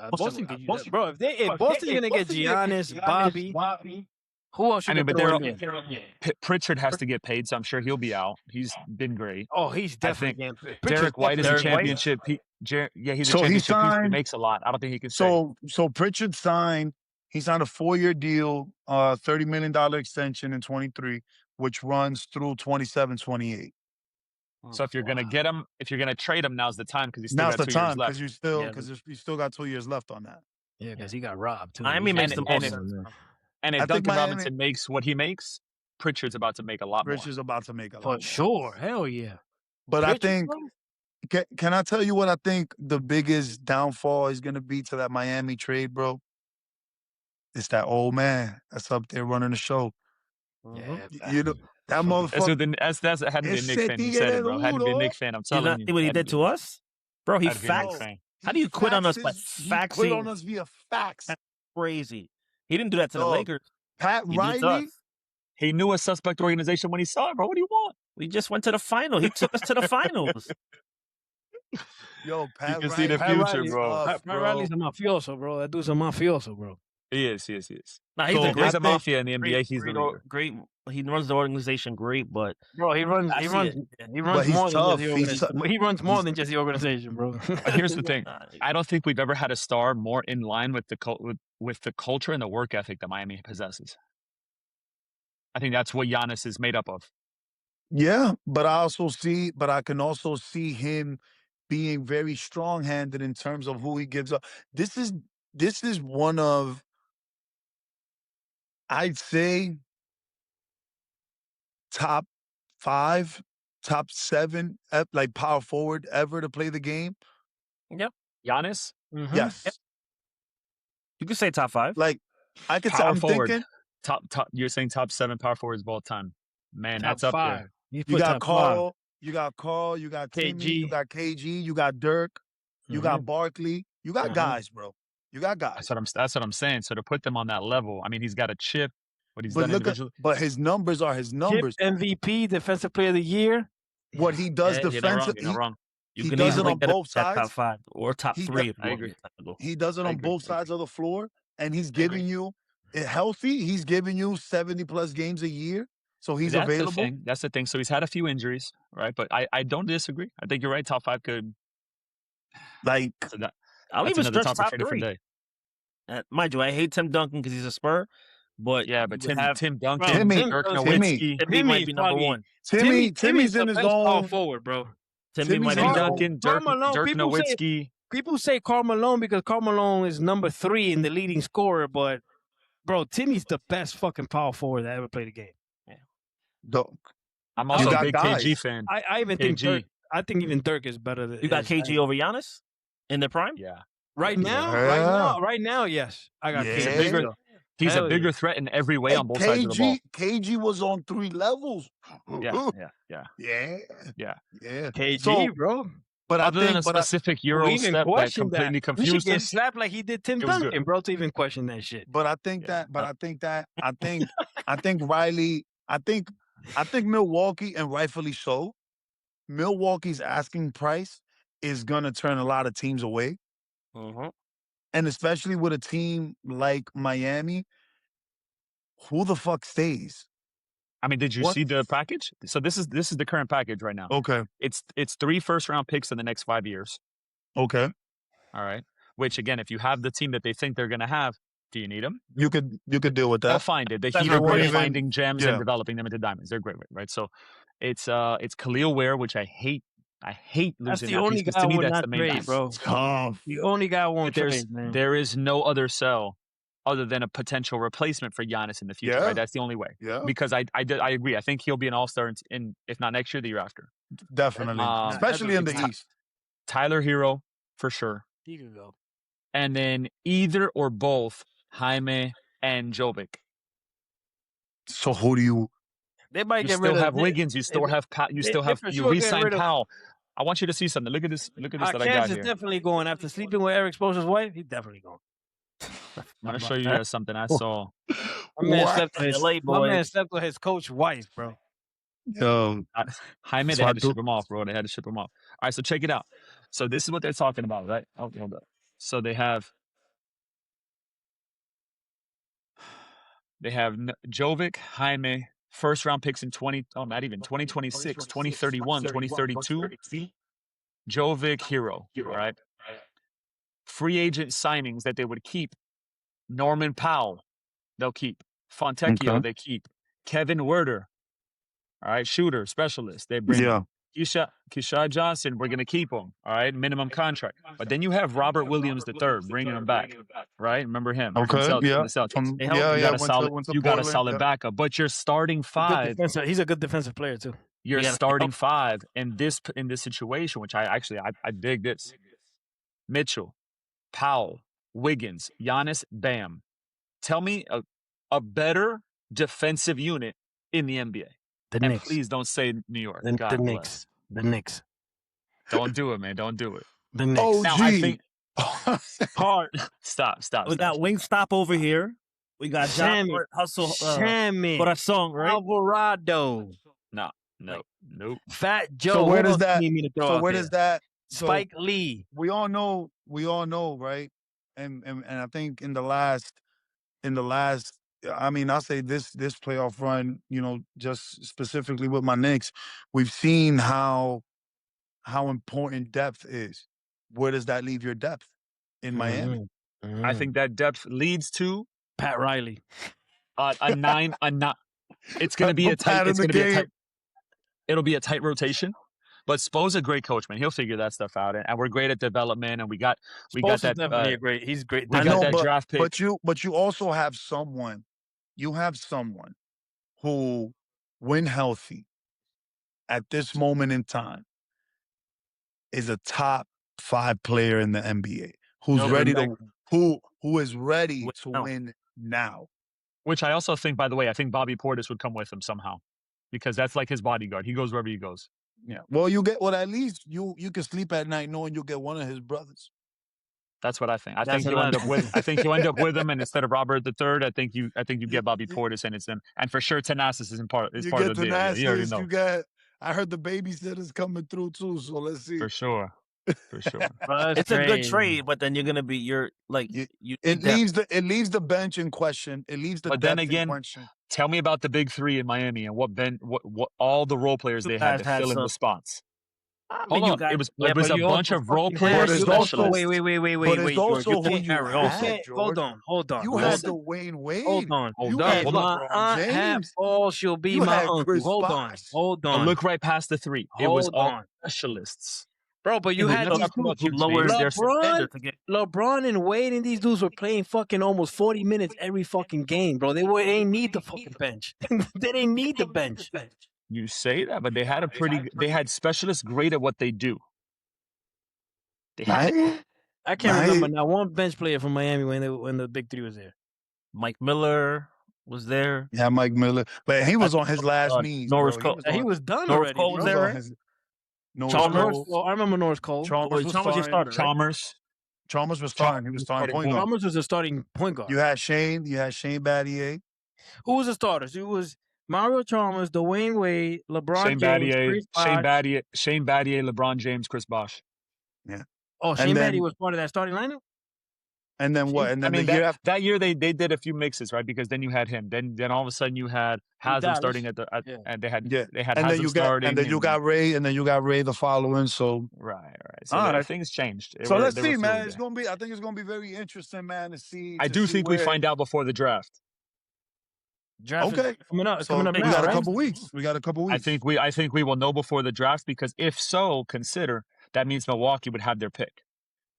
could use that. Bro, if Boston's gonna get Giannis, Bobby, who else?
I mean, but
throw
they're
in there?
Pritchard has to get paid, so I'm sure he'll be out. He's been great.
Oh, he's definitely getting Pritchard's
Derek White is a
definitely-
championship. Yeah, he's a
So he
championship piece. He
signed-
makes a lot. I don't think he can stay.
So Pritchard signed. He signed a 4-year deal, $30 million extension in 23, which runs through 27-28.
So if you're gonna get him, if you're gonna trade him, now's the time because he's still
Now's
got
the
2 years
time
left.
because you still got 2 years left on that.
Yeah, because he got robbed too.
Miami makes the
and
most
if-
sense.
And if
I think
Duncan
Miami-
Robinson makes what he makes, Pritchard's about to make a lot more.
Pritchard's about to make a lot.
For
more.
sure. Hell yeah.
But I
Pritchard,
think
bro?
can I tell you what I think the biggest downfall is going to be to that Miami trade, bro? It's that old man that's up there running the show.
Yeah,
You know that
That's
motherfucker.
that's had to be a
Ese
Knicks fan. You said it, bro. Had to be a
tigre
Knicks fan. I'm
You
telling
not
you.
see what he
Had to
did
be-
to us, bro? He
had to be a Knicks
facts.
fan.
How do you quit on us by
He
faxing?
quit on us via fax.
Crazy. He didn't do that to the
Dog.
Lakers.
Pat
He did to
Riley.
us.
He knew a suspect organization when he saw it, bro. What do you want?
We just went to the final. He took us to the finals.
Yo, Pat
can see the
Riley-
future,
Riley's
bro.
tough,
Pat Riley's a mafioso, bro. That dude's a mafioso, bro.
He is.
Nah, he's
So
a
I
great
There's a
think-
mafia in the NBA.
great,
He's the
great,
leader.
great. He runs the organization great, but
Bro, he runs.
I
He
see
runs.
it.
He runs
he's
more
tough.
than just the organization. He runs more than just the organization, bro.
But here's the thing.
Nah,
I don't think we've ever had a star more in line with with the culture and the work ethic that Miami possesses. I think that's what Giannis is made up of.
Yeah, but I can also see him being very strong-handed in terms of who he gives up. This is one of, I'd say, top 5, top 7, like power forward ever to play the game.
Giannis,
Mhm.
Yes,
you could say top 5.
like I could.
Power
I'm
forward.
thinking
top. You're saying top 7 power forwards of all time. Man,
Top
that's up
five.
there.
You
you
put
got
top five.
Carl, you got Timmy,
KG.
you got KG, you got Dirk, you got Barkley, you got
Mhm.
guys, bro. You got guys.
That's what I'm saying. So to put them on that level, I mean, he's got a chip. What he's
But
done
look at,
individually.
but his numbers are his
Chip
numbers.
MVP, Defensive Player of the Year.
What he does
You're not wrong.
defensive,
You're not wrong. You
he
can
does it
easily
on
get
both
that top
sides.
5 or top
He
3.
does-
if you
I
want
agree.
to be technical.
he does it
I
on
agree.
both sides of the floor, and he's giving you it healthy. He's giving you 70+ games a year, so he's
That's
available.
The thing. That's the thing. So he's had a few injuries, right? But I don't disagree. I think you're right. Top 5 could.
Like
So that,
I'll
that's
even
another
stretch
topic
top
for a different
3.
day.
Mind you, I hate Tim Duncan because he's a Spur, but
Yeah, but
you would have
Tim Duncan,
Timmy-
Dirk
Timmy-
Nowitzki,
Timmy might be number
Timmy-
1.
Timmy's
Timmy's
in
the
his
best power
own.
forward, bro.
Timmy
Timmy's
might
in
be
Tim
his
number
own.
1.
Duncan,
Karl Malone,
Dirk
people say-
Nowitzki.
People say Karl Malone because Karl Malone is number 3 in the leading scorer, but bro, Timmy's the best fucking power forward that ever played the game.
Dog.
I'm
You
also a
got
big
guys.
KG fan.
I even think
KG.
Dirk. I think even Dirk is better than
You got KG over Giannis in their prime?
Yeah,
right now.
Yeah.
Right now, yes, I got
Yeah.
KG.
bigger- he's
Hell
a bigger
yeah.
threat in every way
Hey,
on both sides of the ball.
KG was on 3 levels.
Yeah.
yeah,
Yeah.
yeah.
KG,
So,
bro.
but
Other
I
than
think,
a specific Euro
We even
step that
questioned
completely
that. We should
confused
get
him.
slapped like he did Tim
It was good.
Duncan, bro, to even question that shit.
but I think
Yeah.
I think Riley I think Milwaukee, and rightfully so, Milwaukee's asking price is gonna turn a lot of teams away.
Mm-hmm.
And especially with a team like Miami, who the fuck stays?
I mean, did you
What?
see the package? So this is the current package right now.
Okay.
It's 3 first-round picks in the next 5 years.
Okay.
All right. Which again, if you have the team that they think they're going to have, do you need them?
You could deal with
They'll
that.
find it. The
That's
Heat
not
are great
great.
at finding gems
Yeah.
and developing them into diamonds. They're great, right? So it's Khalil Ware, which I hate. I hate
That's
losing
the
that
only
piece because
guy I
to me
would
that's
not
the main
trade,
piece.
bro.
Tough.
The only guy I won't
But
trade, man.
there is no other sell other than a potential replacement for Giannis in the future,
Yeah.
right? That's the only way.
Yeah.
Because I agree. I think he'll be an all-star in if not next year, the year after.
Definitely.
Um,
Especially in the
it's
East.
Tyler Hero for sure.
He could go.
And then either or both Jaime and Jovic.
So who do you
They might
You
get
still
rid of
have Wiggins. You still have you re-signed Powell. I want you to see something. Look at this that I got
Kansas is
here.
definitely going after sleeping with Eric Spoelstra's wife. He's definitely going.
I'm gonna show you guys something I saw.
My man
What?
slept with his
LA
my man
boys.
slept with his coach wife, bro.
Jaime,
So
they
I
had to
do-
ship him off, bro. They had to ship him off. All right, so check it out. So this is what they're talking about, right? Oh, hold up. So they have Jovic, Jaime, first round picks in 2026, 2031, 2032. Jovic, Hero, all right? Free agent signings that they would keep. Norman Powell, they'll keep. Fontecchio,
Okay.
they keep. Kevin Werder, all right, shooter, specialist, they bring
Yeah.
him. Keyshawn Johnson, we're going to keep him, all right, minimum contract. But then you have Robert Williams III bringing him back, right? Remember him from
Okay.
from
Yeah.
the Celtics.
From,
They
yeah,
helped
yeah.
you.
You got a
Portland,
solid
yeah.
backup, but your starting
Good
five,
defensive. He's a good defensive player too.
your
You gotta
starting
help.
five in this situation, which I dig this. Mitchell, Powell, Wiggins, Giannis, Bam. Tell me a better defensive unit in the NBA.
The
And
Knicks.
please don't say New York.
The
God bless.
Knicks. The Knicks.
Don't do it, man. Don't do it.
The Knicks.
Oh,
Now I
gee.
think
Hard.
stop.
We got Wingstop over here. We got John
Sammy.
Hustle.
Sammy.
Corazon, right?
Alvarado.
Nope.
Fat Joe.
So where
Who
does
else
that
you need me to throw
so
out
where
there?
does that so
Spike Lee.
we all know, right? And I think in the last I mean, I'll say this playoff run, just specifically with my Knicks, we've seen how important depth is. Where does that leave your depth in Miami?
I think that depth leads to
Pat Riley.
a nine. It's going to be a tight. It's going to be a tight. It'll be a tight rotation. But Spo's a great coach, man. He'll figure that stuff out, and we're great at development. And we got that.
Definitely he's great.
We got that draft pick.
But you also have someone. You have someone who, when healthy, at this moment in time, is a top 5 player in the NBA. Who's ready to who is ready to win now.
Which I also think, by the way, I think Bobby Portis would come with him somehow, because that's like his bodyguard. He goes wherever he goes.
Yeah. Well, at least you can sleep at night knowing you'll get one of his brothers.
That's what I think. I think you'll end up with him, and instead of Robert III, I think you get Bobby Portis, and it's them. And for sure, Thanasis is part of the deal. Yeah, you already know.
I heard the babysitter's coming through too, so let's see.
For sure.
It's a good trade, but then you're gonna be
it leaves the bench in question. It leaves the
but
depth
then again,
in question.
Tell me about the big three in Miami and what all the role players they had to fill in the spots. Hold on, it was a bunch of role players.
Wait. Hold on.
You had the Wayne Wade.
Hold on.
My
aunt half all she'll be my uncle. Hold on.
Look right past the three. It was all specialists.
Bro, but you had these dudes. LeBron and Wade and these dudes were playing fucking almost 40 minutes every fucking game, bro. They ain't need the fucking bench. They didn't need the bench.
You say that, but they had specialists great at what they do.
I can't remember now one bench player from Miami when the big three was there.
Mike Miller was there.
Yeah, Mike Miller, but he was on his last knees.
Norris Cole.
He was done
Norris
already.
Cole was there, right?
Chalmers. Well, I remember Norris Cole.
Chalmers was
started.
Chalmers.
Chalmers was starting. He was starting point guard.
Chalmers was a starting point guard.
You had Shane Battier.
Who was the starters? It was Mario Chalmers, Dwayne Wade, LeBron
Shane
James,
Battier,
Chris Bosh.
Shane Battier, LeBron James, Chris Bosh.
Yeah.
Oh,
And
Shane
then-
Battier was part of that starting lineup?
And then what? And then the year after.
that year they did a few mixes, right? Because then you had him. Then all of a sudden you had Haslam
Dallas.
starting
Yeah.
and they had
And then
Haslam
you got
starting.
and then you got Ray, and then you got Ray the following. So
right. So
all right.
things changed.
So let's
they
see,
were
man.
fluid
It's
there.
gonna be. I think it's gonna be very interesting, man, to see.
I do think we find out before the draft.
Draft is
Okay.
coming up.
So
Coming up
we
now,
got
right?
a couple weeks. We got a couple weeks.
I think we will know before the draft, because if so, consider that means Milwaukee would have their pick.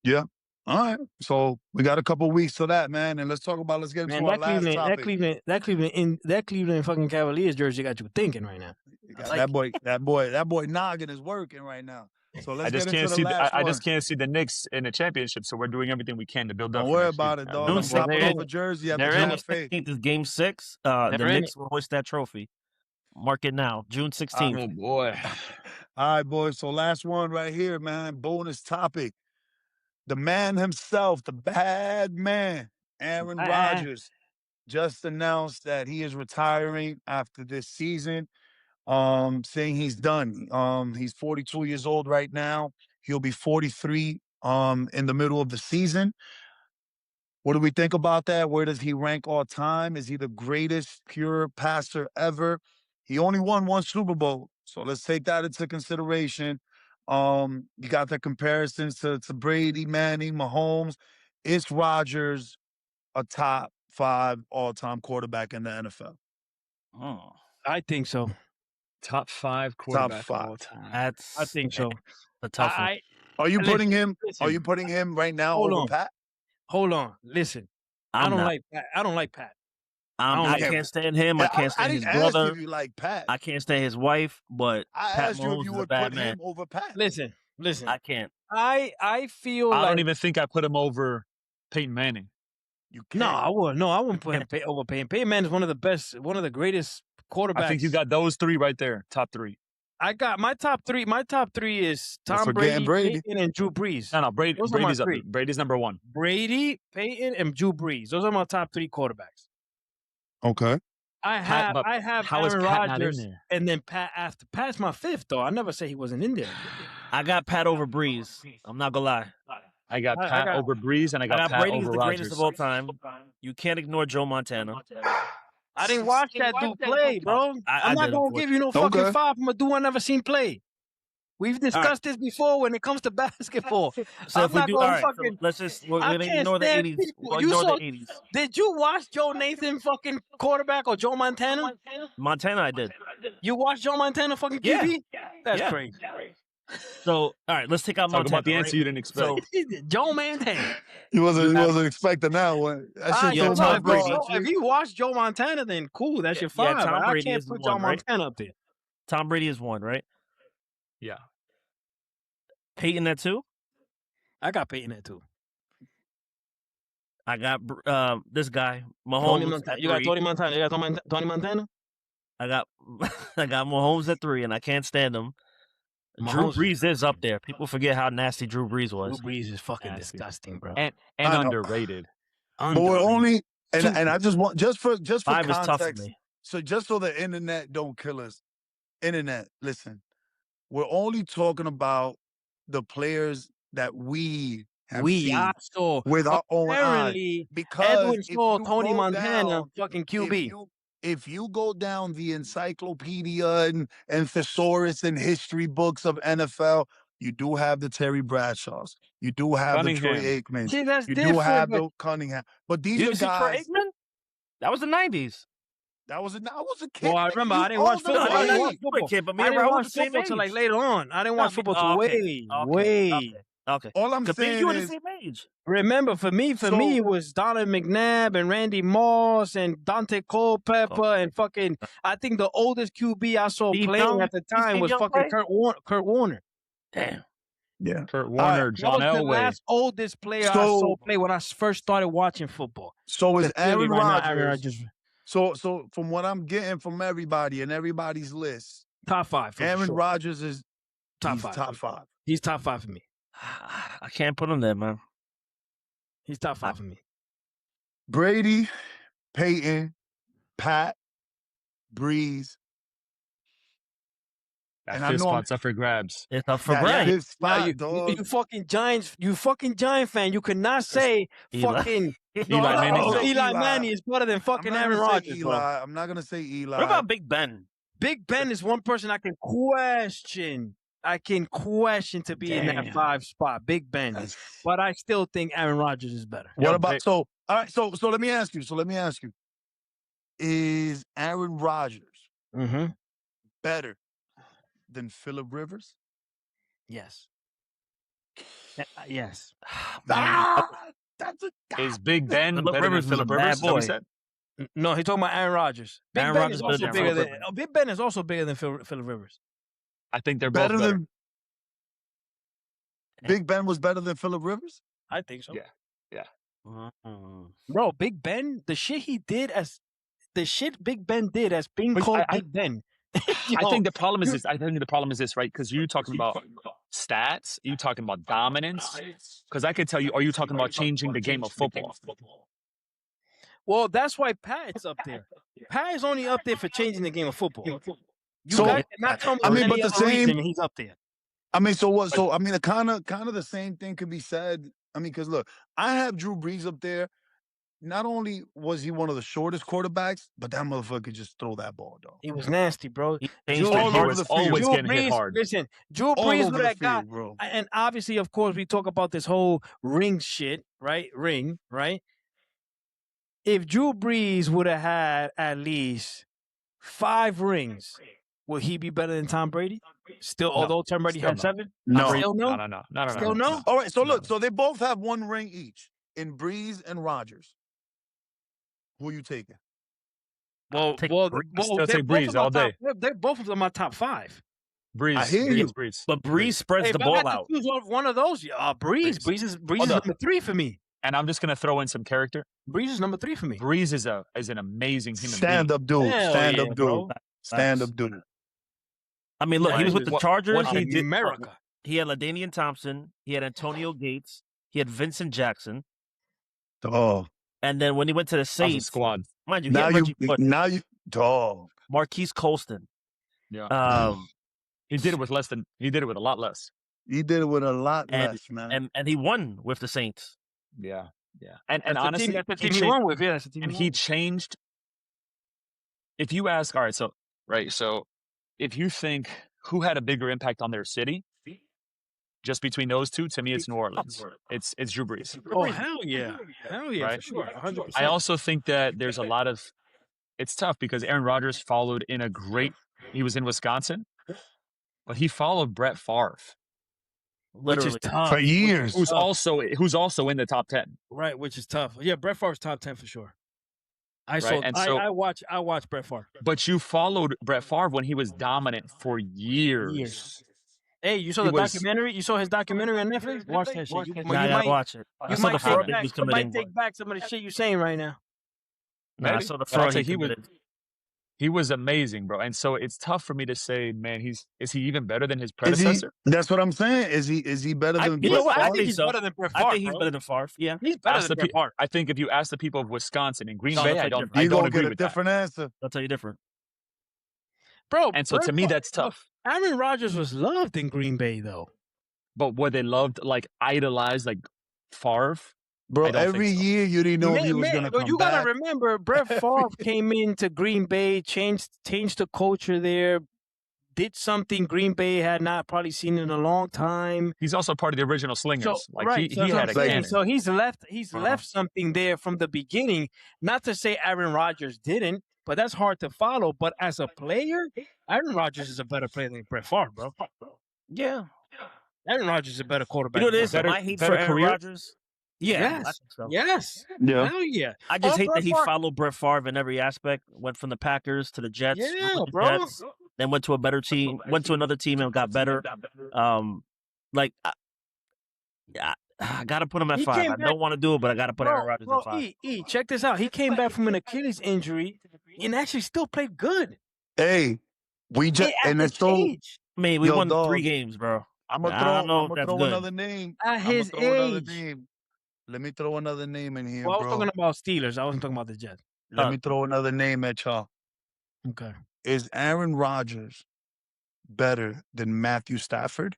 Yeah. All right. So we got a couple weeks for that, man. And let's get into
Man,
our last topic.
that Cleveland fucking Cavaliers jersey got you thinking right now.
That boy noggin is working right now. So let's
I just
get into
can't
the
see.
last one.
I just can't see the Knicks in a championship. So we're doing everything we can to build up.
Don't
for
worry
next year.
about it, dog.
Dude,
I'm
so
dropping
they're
off a jersey at the
They're in
draft
the
fade.
16th is Game 6. The
They're in
Knicks will hoist that trophy. Mark it now, June 16th.
Oh boy!
All right, boys. So last one right here, man. Bonus topic. The man himself, the bad man, Aaron Rodgers, just announced that he is retiring after this season. Saying he's done. He's 42 years old right now. He'll be 43 in the middle of the season. What do we think about that? Where does he rank all time? Is he the greatest pure passer ever? He only won one Super Bowl, so let's take that into consideration. You got the comparisons to Brady, Manning, Mahomes. Is Rodgers a top 5 all-time quarterback in the NFL?
Oh,
I think so.
Top 5 quarterback
five.
of all time.
that's
I think so.
a tough one.
Are you
Listen,
putting him?
listen.
Are you putting him right now
Hold
over
on.
Pat?
Hold on. Listen. I
I'm
don't
not.
like Pat. I don't like Pat.
I
Yeah.
can't stand him. I can't stand his
didn't ask you
brother.
if you like Pat.
I can't stand his wife. But
I
Pat
asked you if
Mahomes
you
is a
would
bad
put
man.
him over Pat.
Listen.
I can't.
I feel
I
like
don't even think I put him over Peyton Manning.
You
No,
can't.
I wouldn't. No, I wouldn't put him over Peyton. Peyton Manning is one of the best, one of the greatest quarterbacks.
I think you got those 3 right there, top 3.
I got my top 3. My top 3 is Tom
forgetting
Brady,
Brady.
Peyton, and Drew Brees.
No,
Those are my
Brady's up.
3.
Brady's number 1.
Brady, Peyton, and Drew Brees. Those are my top 3 quarterbacks.
Okay.
I have
how is
Aaron
Pat not in
Rodgers,
there?
and then Pat after. Pat's my 5th, though. I never say he wasn't in there.
I got Pat over Breeze. I'm not gonna lie.
I got
I
Pat
got-
over Breeze, and I
I
got
got
Pat
Brady
over
is the
Rodgers.
greatest of all time. You can't ignore Joe Montana.
I didn't watch that dude play, bro.
I
I'm not
did,
gonna give you no fucking
Okay.
5 from a dude I never seen play. We've discussed this before when it comes to basketball.
So
I'm
if we
not
do,
gonna
all right, so
fucking-
let's just
I
we're gonna
can't
ignore the
stand
80s.
people.
We'll
You
ignore
saw-
the 80s.
Did you watch Joe Nathan fucking quarterback or Joe Montana?
Montana, I did.
You watched Joe Montana fucking
Yeah.
QB? That's
Yeah.
crazy.
So all right, let's take out
Talk
Montana.
about the answer
right?
you didn't expect.
So
Joe Montana.
He wasn't expecting that one. That shit
yeah,
threw
Tom
my
Brady.
ball.
If you watch Joe Montana, then cool. That's your 5.
Tom
I
Brady
can't
is
put
one,
Joe
right?
Montana up there.
Tom Brady is 1, right?
Yeah.
Peyton at 2.
I got Peyton at 2.
I got this guy
Tony
Mahomes.
Montana.
At
You got
3.
Tony Montana. You got Tony Montana?
I got I got Mahomes at 3, and I can't stand him. Drew
Mahomes-
Brees is up there. People forget how nasty Drew Brees
Drew
was.
Brees is fucking
Nasty.
disgusting, bro.
And
I know.
underrated.
But we're only and
Super.
I just want just for
5 is tough for
context.
me.
So just so the internet don't kill us. Internet, listen. We're only talking about the players that we have seen
I saw
with our own eyes.
apparently
Because
Edwin
if
saw
you
Tony
go
Montana
down-
fucking
if
QB.
if you go down the encyclopedia and thesaurus and history books of NFL, you do have the Terry Bradshaws. You do have the Troy
Cunningham.
Aikmans.
See, that's
You
different.
do have
but
the Cunningham. But these
You
are
didn't see Troy
guys.
Aikman? That was the 90s.
I was a kid.
well, I
nigga.
remember
You
I didn't watch
older
football.
than
I didn't
me.
watch football.
Kid, but me
I
and
didn't
Raul
watch
the same
football till like
age.
later on. I didn't watch football till way.
Okay.
All I'm
Because me and
saying
you are the
is,
same age.
Remember, for me, it was Donovan McNabb and Randy Moss and Dante Culpepper and fucking. I think the oldest QB I saw
Steve
playing
Young?
at the
You
time
Steve
was
Young
fucking
play?
Kurt Warner.
Damn.
yeah.
Kurt Warner,
That
John
was the
Elway.
last oldest player I
So-
saw play when I first started watching football.
So is
Clearly
Aaron
right now,
Rodgers.
Aaron Rodgers,
So from what I'm getting from everybody and everybody's list,
top 5 for
Aaron
sure.
Rodgers is
Top
he's
5.
top 5.
He's top 5 for me.
I can't put him there, man.
He's top 5 for me.
Brady, Peyton, Pat, Breeze.
That
And I
fifth
know I'm
spot's up for grabs.
It's up for
that
grabs.
fifth spot,
you
dog.
fucking Giant fan. You could not say
Eli.
fucking
Eli Manning?
No,
Eli
Eli.
Manning is better than
I'm
fucking
not
Aaron
gonna say
Rodgers, bro.
Eli. I'm not gonna say Eli.
What about Big Ben?
Big Ben is one person I can question. To be in that
Damn.
5 spot. Big Ben. But I still think Aaron Rodgers is better.
What
Yo,
about
Big-
so? All right, so let me ask you. Is Aaron Rodgers
Mm-hmm.
better than Phillip Rivers?
Yes. Yes.
That's a
Is Big Ben
Phillip
better
Rivers
than
was a
Phillip
bad
Rivers? Is that what
boy.
he said?
No, he's talking about Aaron Rodgers. Big
Aaron
Ben
Rodgers
is
better
also
than
bigger
Phillip
than
Rivers.
Big Ben is also bigger than Phillip Rivers.
I think they're both
better
better.
than Big Ben was better than Phillip Rivers.
I think so.
Yeah.
Mm.
Bro, Big Ben, the shit Big Ben did as being
But
called
I-
Big Ben.
I think the problem is this. I think the problem is this, right? Because you're talking about stats. You talking about dominance. Because I could tell you, are you talking about changing the game of football?
Well, that's why Pat's up there. Pat is only up there for changing the game of football. You
So,
guys cannot tell me
I mean,
any
but the
other reason
same-
he's up there.
I mean, so what? So I mean, kind of the same thing could be said. I mean, because look, I have Drew Brees up there. Not only was he one of the shortest quarterbacks, but that motherfucker could just throw that ball, dog.
He was nasty, bro.
He
Drew
changed
all
the
over
was
the field.
always
Drew
getting hit
Brees,
hard.
listen, Drew
All
Brees
over
would
the
have got,
field, bro.
and obviously, of course, we talk about this whole ring shit, right? Ring, right? If Drew Brees would have had at least 5 rings, would he be better than Tom Brady? Still, although Tom Brady
Still
had
no.
7?
No.
Still no?
No.
Still no?
All right, so
No.
look, so they both have 1 ring each in Breeze and Rodgers. Who you taking?
Well,
Take
well,
Brees.
well,
Still
they're
take
both
Breeze
of my
all day.
They're both of them my top 5.
Breeze.
I hear you.
Breeze.
But Breeze spreads
Hey,
the
if I had
ball
to
out.
choose one of those, Breeze. Breeze is
Hold up.
number 3 for me.
And I'm just gonna throw in some character.
Breeze is number 3 for me.
Breeze is an amazing human
Stand
being.
up dude.
Hell
Stand
yeah,
up
bro.
dude. Stand up dude.
I mean, look, he was with the
What-
Chargers.
what he did-
America.
He had LaDainian Thompson. He had Antonio Gates. He had Vincent Jackson.
Oh,
And then when he went to the
Awesome
Saints,
squad.
mind you, he had Reggie Bush,
dog.
Marquise Colston.
Yeah.
Um,
He did it with a lot less.
He did it with a lot
And-
less, man.
and he won with the Saints.
Yeah. And
That's
honestly,
the
he
team he
cha-
won with. Yeah, that's the team
and
he
he
won.
changed. If you ask, all right, so if you think who had a bigger impact on their city, just between those two, to me, it's New Orleans. It's Drew Brees.
Oh, hell yeah. Hell yeah,
Right?
for sure. 100%.
I also think that there's a lot of. It's tough because Aaron Rodgers followed in a great. He was in Wisconsin, but he followed Brett Favre,
which is
Literally.
tough.
For years.
who's also in the top 10.
Right, which is tough. Yeah, Brett Favre's top 10 for sure.
and so-
I watch Brett Favre.
But you followed Brett Favre when he was dominant for years.
Hey, you saw
He
the
was-
documentary? You saw his documentary on Netflix? Watch that shit. You,
Nah, I gotta watch it. I
you
saw
might
the fraud
take
that he was
back, you might
committing.
take back some of the shit you're saying right now.
Nah, I
Maybe.
saw the
But I'll
fraud
say
he
he was-
committed.
He was amazing, bro. And so it's tough for me to say, man, is he even better than his
Is he?
predecessor?
That's what I'm saying. Is he better
I-
than
you know
Brett
what? I
Favre?
think
he's
so.
better than Brett Favre.
I think he's
bro.
better than Favre. Yeah.
He's better
Ask
than
the
Brett
pe-
Favre.
I think if you ask the people of Wisconsin and Green
No,
Bay,
that's
I don't
different.
I
You're
don't
gonna
agree
get a
with that.
different answer.
I'll tell you different.
Bro,
And so to
Brett
me,
Favre-
that's tough.
Aaron Rodgers was loved in Green Bay, though.
But were they loved, like idolized, like Favre?
Bro,
I don't think
every
so.
year you didn't know if he was gonna
but
come
you
back.
gotta remember, Brett Favre came into Green Bay, changed the culture there, did something Green Bay had not probably seen in a long time.
He's also part of the original Slingers.
So,
Like
right,
he
so that's
had
what
a
I'm saying.
cannon.
So he's
Uh-huh.
left something there from the beginning. Not to say Aaron Rodgers didn't, but that's hard to follow. But as a player, Aaron Rodgers is a better player than Brett Favre, bro.
Yeah.
Aaron Rodgers is a better quarterback.
You know
than
this?
Brett
Better-
My hate
better
for Aaron
career?
Rodgers. Yeah, I
Yes.
think so.
Favre. Yes.
Yeah.
Hell yeah.
I just hate that
Brett
he
Favre-
followed Brett Favre in every aspect. Went from the Packers to the Jets.
Yeah,
went to the
bro.
Jets, then went to a better team. Went to another team and got better. Like, I gotta put him at
He
5.
came
I
back-
don't want to do it, but I gotta put Aaron Rodgers at 5.
Check this out. He came back from an Achilles injury and actually still played good.
Hey, we just
At
and
his
it's so.
age.
I mean, we
Yo,
won
dog.
3 games, bro.
I'm
I
gonna
don't know if
throw.
that's good.
Another name.
At his
I'ma throw another
age.
name. Let me throw another name in here,
Well, I was
bro.
talking about Steelers. I wasn't talking about the Jets.
Let me throw another name at y'all.
Okay.
Is Aaron Rodgers better than Matthew Stafford?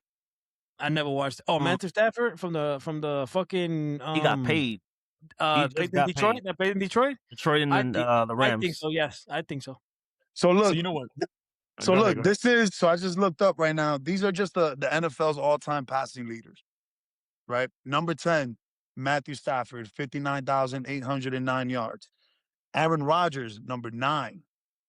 I never watched. Oh, Matthew Stafford from the fucking
He got paid. He just
played in
got
Detroit.
paid.
That played in Detroit.
Detroit and
I
then
think
the
I think
Rams.
so. Yes, I think so.
So
So
look,
you know what?
so
Go ahead,
look,
go ahead.
this is so I just looked up right now. These are just the NFL's all-time passing leaders, right? Number 10, Matthew Stafford, 59,809 yards. Aaron Rodgers, number 9,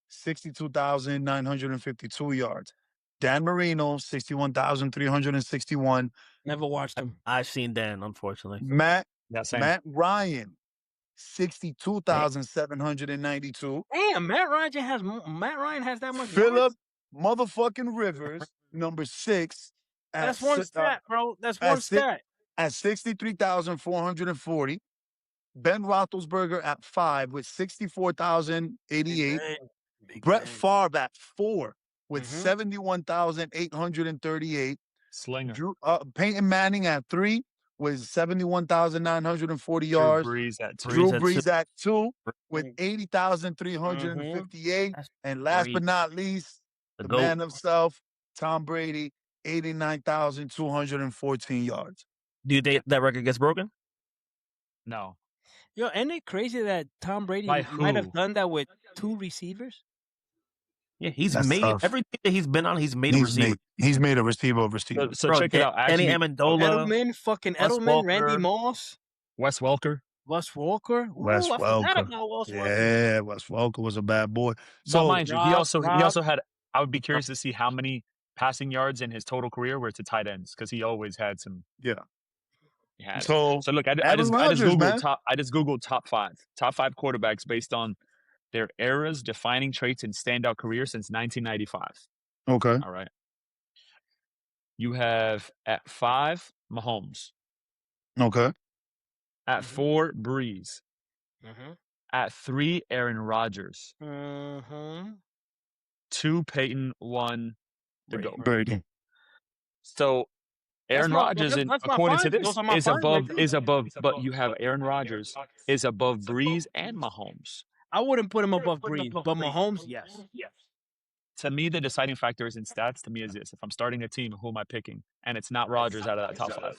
62,952 yards. Dan Marino, 61,361.
Never watched him.
I've seen Dan, unfortunately.
Matt
Yeah, same.
Matt Ryan,
Damn.
62,792.
Damn, Matt Ryan has that much
Philip
yards.
motherfucking Rivers, number 6 at
That's one stat, bro. That's one stat.
at 63,440. Ben Roethlisberger at 5 with 64,088.
Big
Brett
Ben.
Favre at 4 with
Mhm.
71,838.
Slinger.
Peyton Manning at 3 with 71,940
Drew
yards.
Brees at 2.
Drew
Brees at
Brees at 2 with
Mm.
80,358.
That's
And last
great.
but not least,
The
the
GOAT.
man himself, Tom Brady, 89,214 yards.
Do you think that record gets broken?
No.
Yo, ain't it crazy that Tom Brady
By
might have
who?
done that with 2 receivers?
Yeah, he's
That's
made
tough.
everything that he's been on. He's made a receiver.
He's made a receiver.
So
Bro,
check it out.
Danny
Actually,
Amendola,
Edelman, fucking
Wes
Edelman, Randy
Walker.
Moss,
Wes Welker.
Wes Walker.
Wes
Ooh, I forgot
Welker.
about Wes Welker.
Yeah, Wes Welker was a bad boy.
But
So
mind you, he
Rob-
also
Rob-
had. I would be curious to see how many passing yards in his total career were to tight ends because he always had some.
yeah.
He had it.
So
So look, I
Aaron
just
Rodgers,
googled
man.
top five quarterbacks based on their eras, defining traits, and standout career since 1995.
Okay.
All right. You have at 5 Mahomes,
Okay.
at 4 Breeze,
Mhm.
at 3 Aaron Rodgers,
Mhm.
2 Peyton, 1 the
Brady.
GOAT.
Brady.
So Aaron Rodgers,
that's my
according to
5.
this,
Those are my
is
5 right
above.
there.
But you have Aaron Rodgers is above Breeze and Mahomes.
I wouldn't put him above Breeze, but Mahomes, yes.
To me, the deciding factor is in stats. To me, is this: if I'm starting a team, who am I picking? And it's not Rodgers out of that top 5.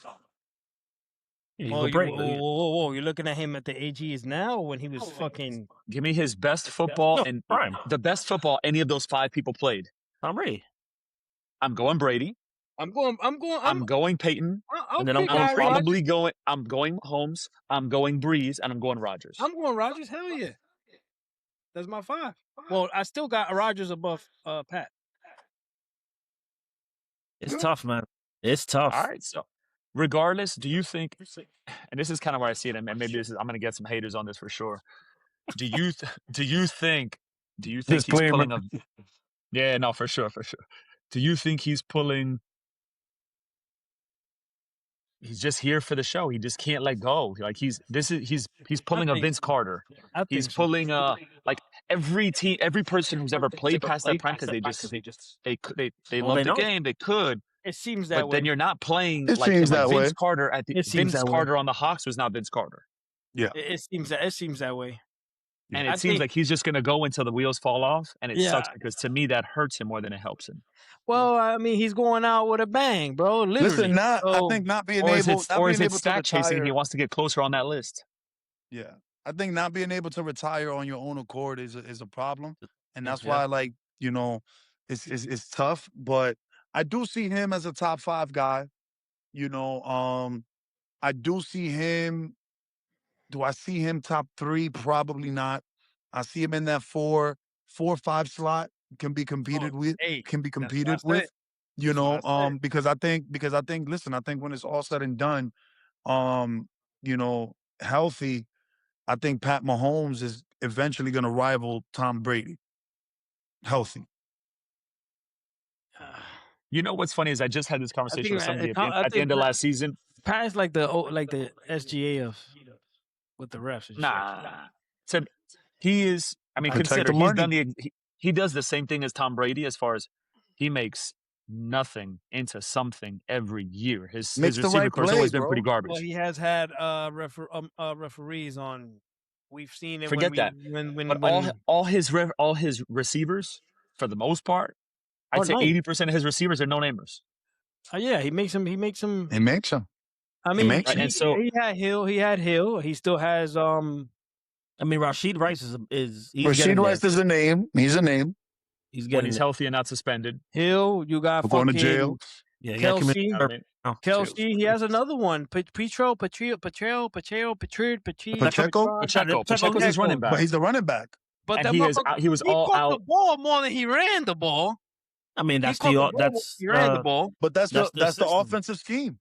Yeah, you
Oh,
go
you,
Brady.
whoa. You're looking at him at the age he is now or when he was fucking...
Give me his best football
No,
and
prime.
the best football any of those 5 people played.
Tom Brady.
I'm going Brady.
I'm going
Peyton.
I'll
And then I'm
pick
going
Aaron
Brady.
Rodgers.
I'm going Mahomes. I'm going Breeze, and I'm going Rodgers.
I'm going Rodgers. Hell yeah. That's my 5. Well, I still got Rodgers above Pat.
It's tough, man. It's tough.
All right. So, regardless, do you think? And this is kind of where I see it, and maybe this is. I'm going to get some haters on this for sure. Do you think he's pulling a? Yeah, no, for sure. Do you think he's pulling? He's just here for the show. He just can't let go. Like he's pulling a Vince Carter. He's pulling like every person who's ever played past that prime because they love the game. They could.
It seems that
But
way.
then you're not playing
It
like
seems that
Vince
way.
Carter
It seems
Vince
that way.
Carter on the Hawks was not Vince Carter.
Yeah.
It seems that way.
And
I
it seems
think-
like he's just going to go until the wheels fall off. And it
Yeah.
sucks because to me, that hurts him more than it helps him.
Well, I mean, he's going out with a bang, bro. Literally.
Listen, I think not being
Or is
able,
it,
not
or
being
is it
able to
stat chasing?
retire.
He wants to get closer on that list.
Yeah, I think not being able to retire on your own accord is a problem, and that's
Yeah.
why, like, it's tough. But I do see him as a top 5 guy. I do see him. Do I see him top 3? Probably not. I see him in that 4-5 slot. Can be competed with. Can be competed with. Because I think. Listen, I think when it's all said and done, healthy, I think Pat Mahomes is eventually going to rival Tom Brady. Healthy.
You know what's funny is I just had this conversation with somebody at the
think
end of last season.
Pat is like the SGA of with the refs. And
Nah. So he is. I mean,
I take
consider
the
he's
money.
done he does the same thing as Tom Brady as far as he makes nothing into something every year. His
Makes the
receiver
right
core's
play,
always been
bro.
pretty
shit.
garbage.
Well, he has had referees on We've seen it
Forget that. But all his receivers, for the most part, I'd say 80% of his receivers are no-namers.
Yeah, he makes them.
He makes them.
I mean,
makes
he,
them.
And so
he had Hill. He had Hill. He still has
I mean, Rashid Rice he's
Rashid
getting
Rice
there.
is a name. He's a name.
He's
when
getting
he's
there.
healthy and not suspended.
Hill. You got
We're going to jail.
Yeah, he got
Kelsey.
committed.
I mean,
Kelsey. He has another one. Pacheco's
his running back.
But he's the running back.
But
And
that
he
motherfucker,
was
he
all
caught
out.
the ball more than he ran the ball.
I mean,
He ran the ball.
But that's the
system.
offensive scheme.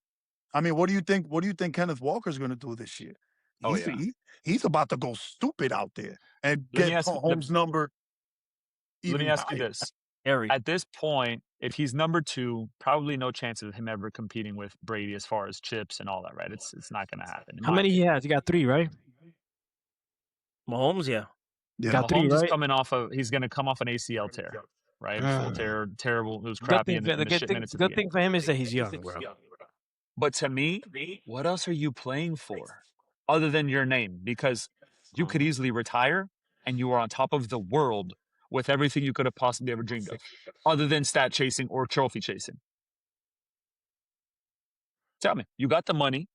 I mean, what do you think Kenneth Walker's going to do this year? He's about to go stupid out there and get Mahomes' number.
Let me ask you this. At this point, if he's number 2, probably no chance of him ever competing with Brady as far as chips and all that, right? It's not going to happen.
How many he has? He got 3, right?
Mahomes, yeah.
Got 3,
Mahomes
right?
he's going to come off an ACL tear, right? Full tear, terrible. It was
Good
crappy
thing,
in the shit minutes of the
good
game.
thing for him is that he's young, bro.
But to me, what else are you playing for other than your name? Because you could easily retire and you are on top of the world with everything you could have possibly ever dreamed of, other than stat chasing or trophy chasing. Tell me, you got the money,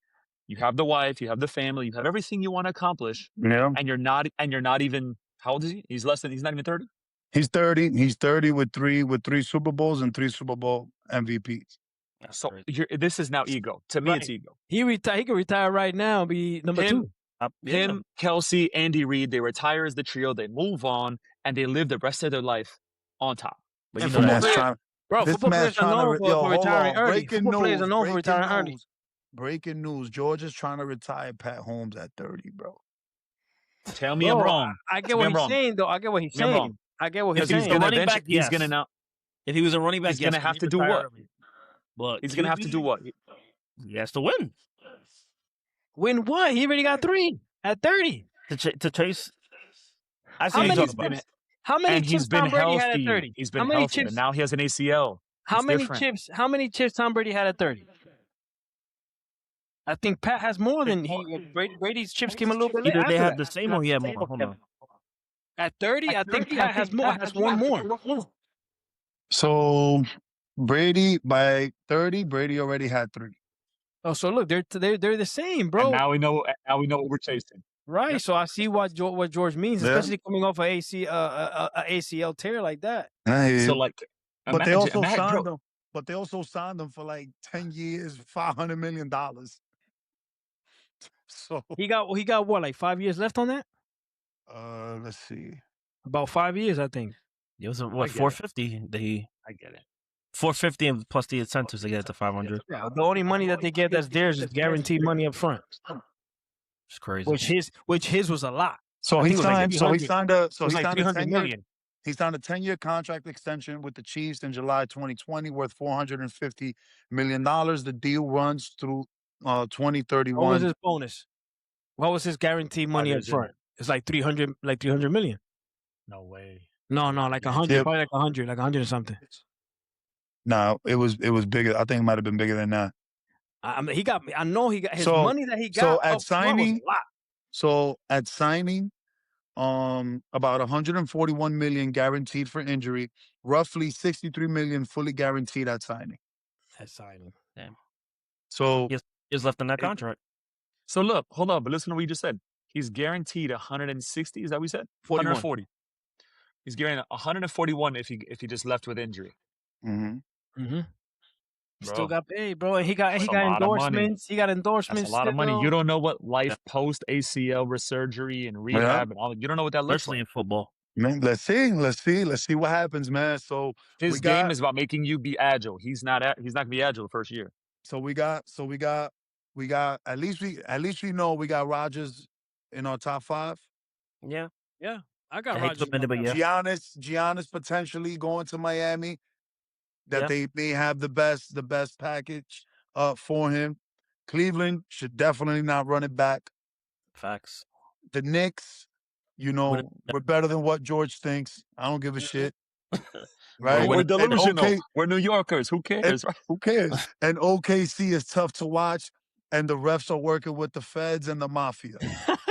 you have the wife, you have the family, you have everything you want to accomplish, and you're not even. How old is he? He's not even 30.
He's 30. He's 30 with three Super Bowls and 3 Super Bowl MVPs.
So this is now ego. To me, it's ego.
He can retire right now and be number 2.
Him, Kelsey, Andy Reid, they retire as the trio, they move on, and they live the rest of their life on top.
But
football players are known for retiring early. Football players are known for retiring early. Breaking news. George is trying to retire Pat Holmes at 30, bro.
Tell me I'm wrong.
I get what he's saying, though. I get what he's saying.
He's going to now.
If he was a running back,
he's going to have to do what?
But
he's going to have to do what?
He has to win.
Win what? He already got 3 at 30.
To chase. I see
how many chips Tom Brady had at 30?
He's been healthy, and now he has an ACL.
How many chips Tom Brady had at 30? I think Pat has more than Brady's chips came a little bit later.
Either they have the same or he had more. Hold on.
At 30, I think Pat has one more.
So Brady by 30, Brady already had 3.
Oh, so look, they're the same, bro.
And now we know what we're chasing.
Right. Yep. So I see what George means, especially coming off a ACL tear like that.
So
but they also signed them. But they also signed them for like 10 years, $500 million. So
he got what, like 5 years left on that?
Let's see.
About 5 years, I think.
It was what, 450?
I get it.
450 and plus the incentives to get it to 500.
Yeah, the only money that they get that's theirs is guaranteed money up front.
It's crazy.
Which his was a lot.
So he signed. So he signed a
300 million.
He signed a 10-year contract extension with the Chiefs in July 2020, worth $450 million. The deal runs through 2031.
What was his bonus? What was his guaranteed money up front? It's like 300 million.
No way.
No, like 100, probably like 100 or something.
No, it was bigger. I think it might have been bigger than that.
I mean, I know he got his money that he got. So
at signing,
was a lot.
So at signing, about 141 million guaranteed for injury, roughly 63 million fully guaranteed at signing.
Damn.
So
he's left in that contract.
So look, hold on, but listen to what you just said. He's guaranteed 160. Is that what we said? 140. He's guaranteed 141 if he just left with injury.
Still got paid, bro. And he got endorsements. He got endorsements.
That's a lot of money. You don't know what life post ACL surgery and rehab and all. You don't know what that looks like
in football.
Man, let's see what happens, man. So
his game is about making you be agile. He's not gonna be agile the first year.
So we got at least we know we got Rodgers in our top 5.
Yeah. I got Rodgers.
Giannis potentially going to Miami. That they may have the best package for him. Cleveland should definitely not run it back.
Facts.
The Knicks, we're better than what George thinks. I don't give a shit. Right?
We're delusional. We're New Yorkers. Who cares?
Who cares? And OKC is tough to watch. and the refs are working with the feds and the mafia.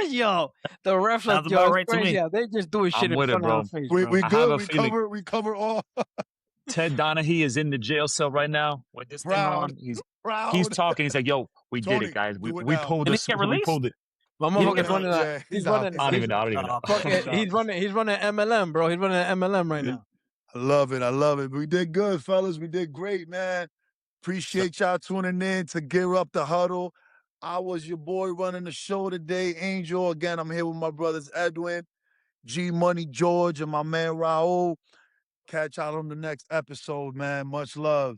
Yo, the refs are
Sounds about
it's
right to
crazy.
me.
Yeah, they just doing shit
I'm
in
with it,
front of our
bro.
face,
We
bro.
we
I have
good.
a
We
feeling
cover all.
Ted Donahue is in the jail cell right now with this thing
Proud,
on. He's
proud.
talking. He's like, "Yo, we did it,
Tony,
guys.
do it
We
now.
pulled
Did he
this.
get
We
released?
pulled it."
My
Yeah,
motherfucker's running that.
Yeah,
He's
out.
running.
I don't even know. I don't even know.
He's running MLM, bro. He's running MLM right now.
I love it. I love it. We did good, fellas. We did great, man. Appreciate y'all tuning in to Gear Up the Huddle. I was your boy running the show today, Angel. Again, I'm here with my brothers Edwin, G Money George, and my man Raul. Catch y'all on the next episode, man. Much love.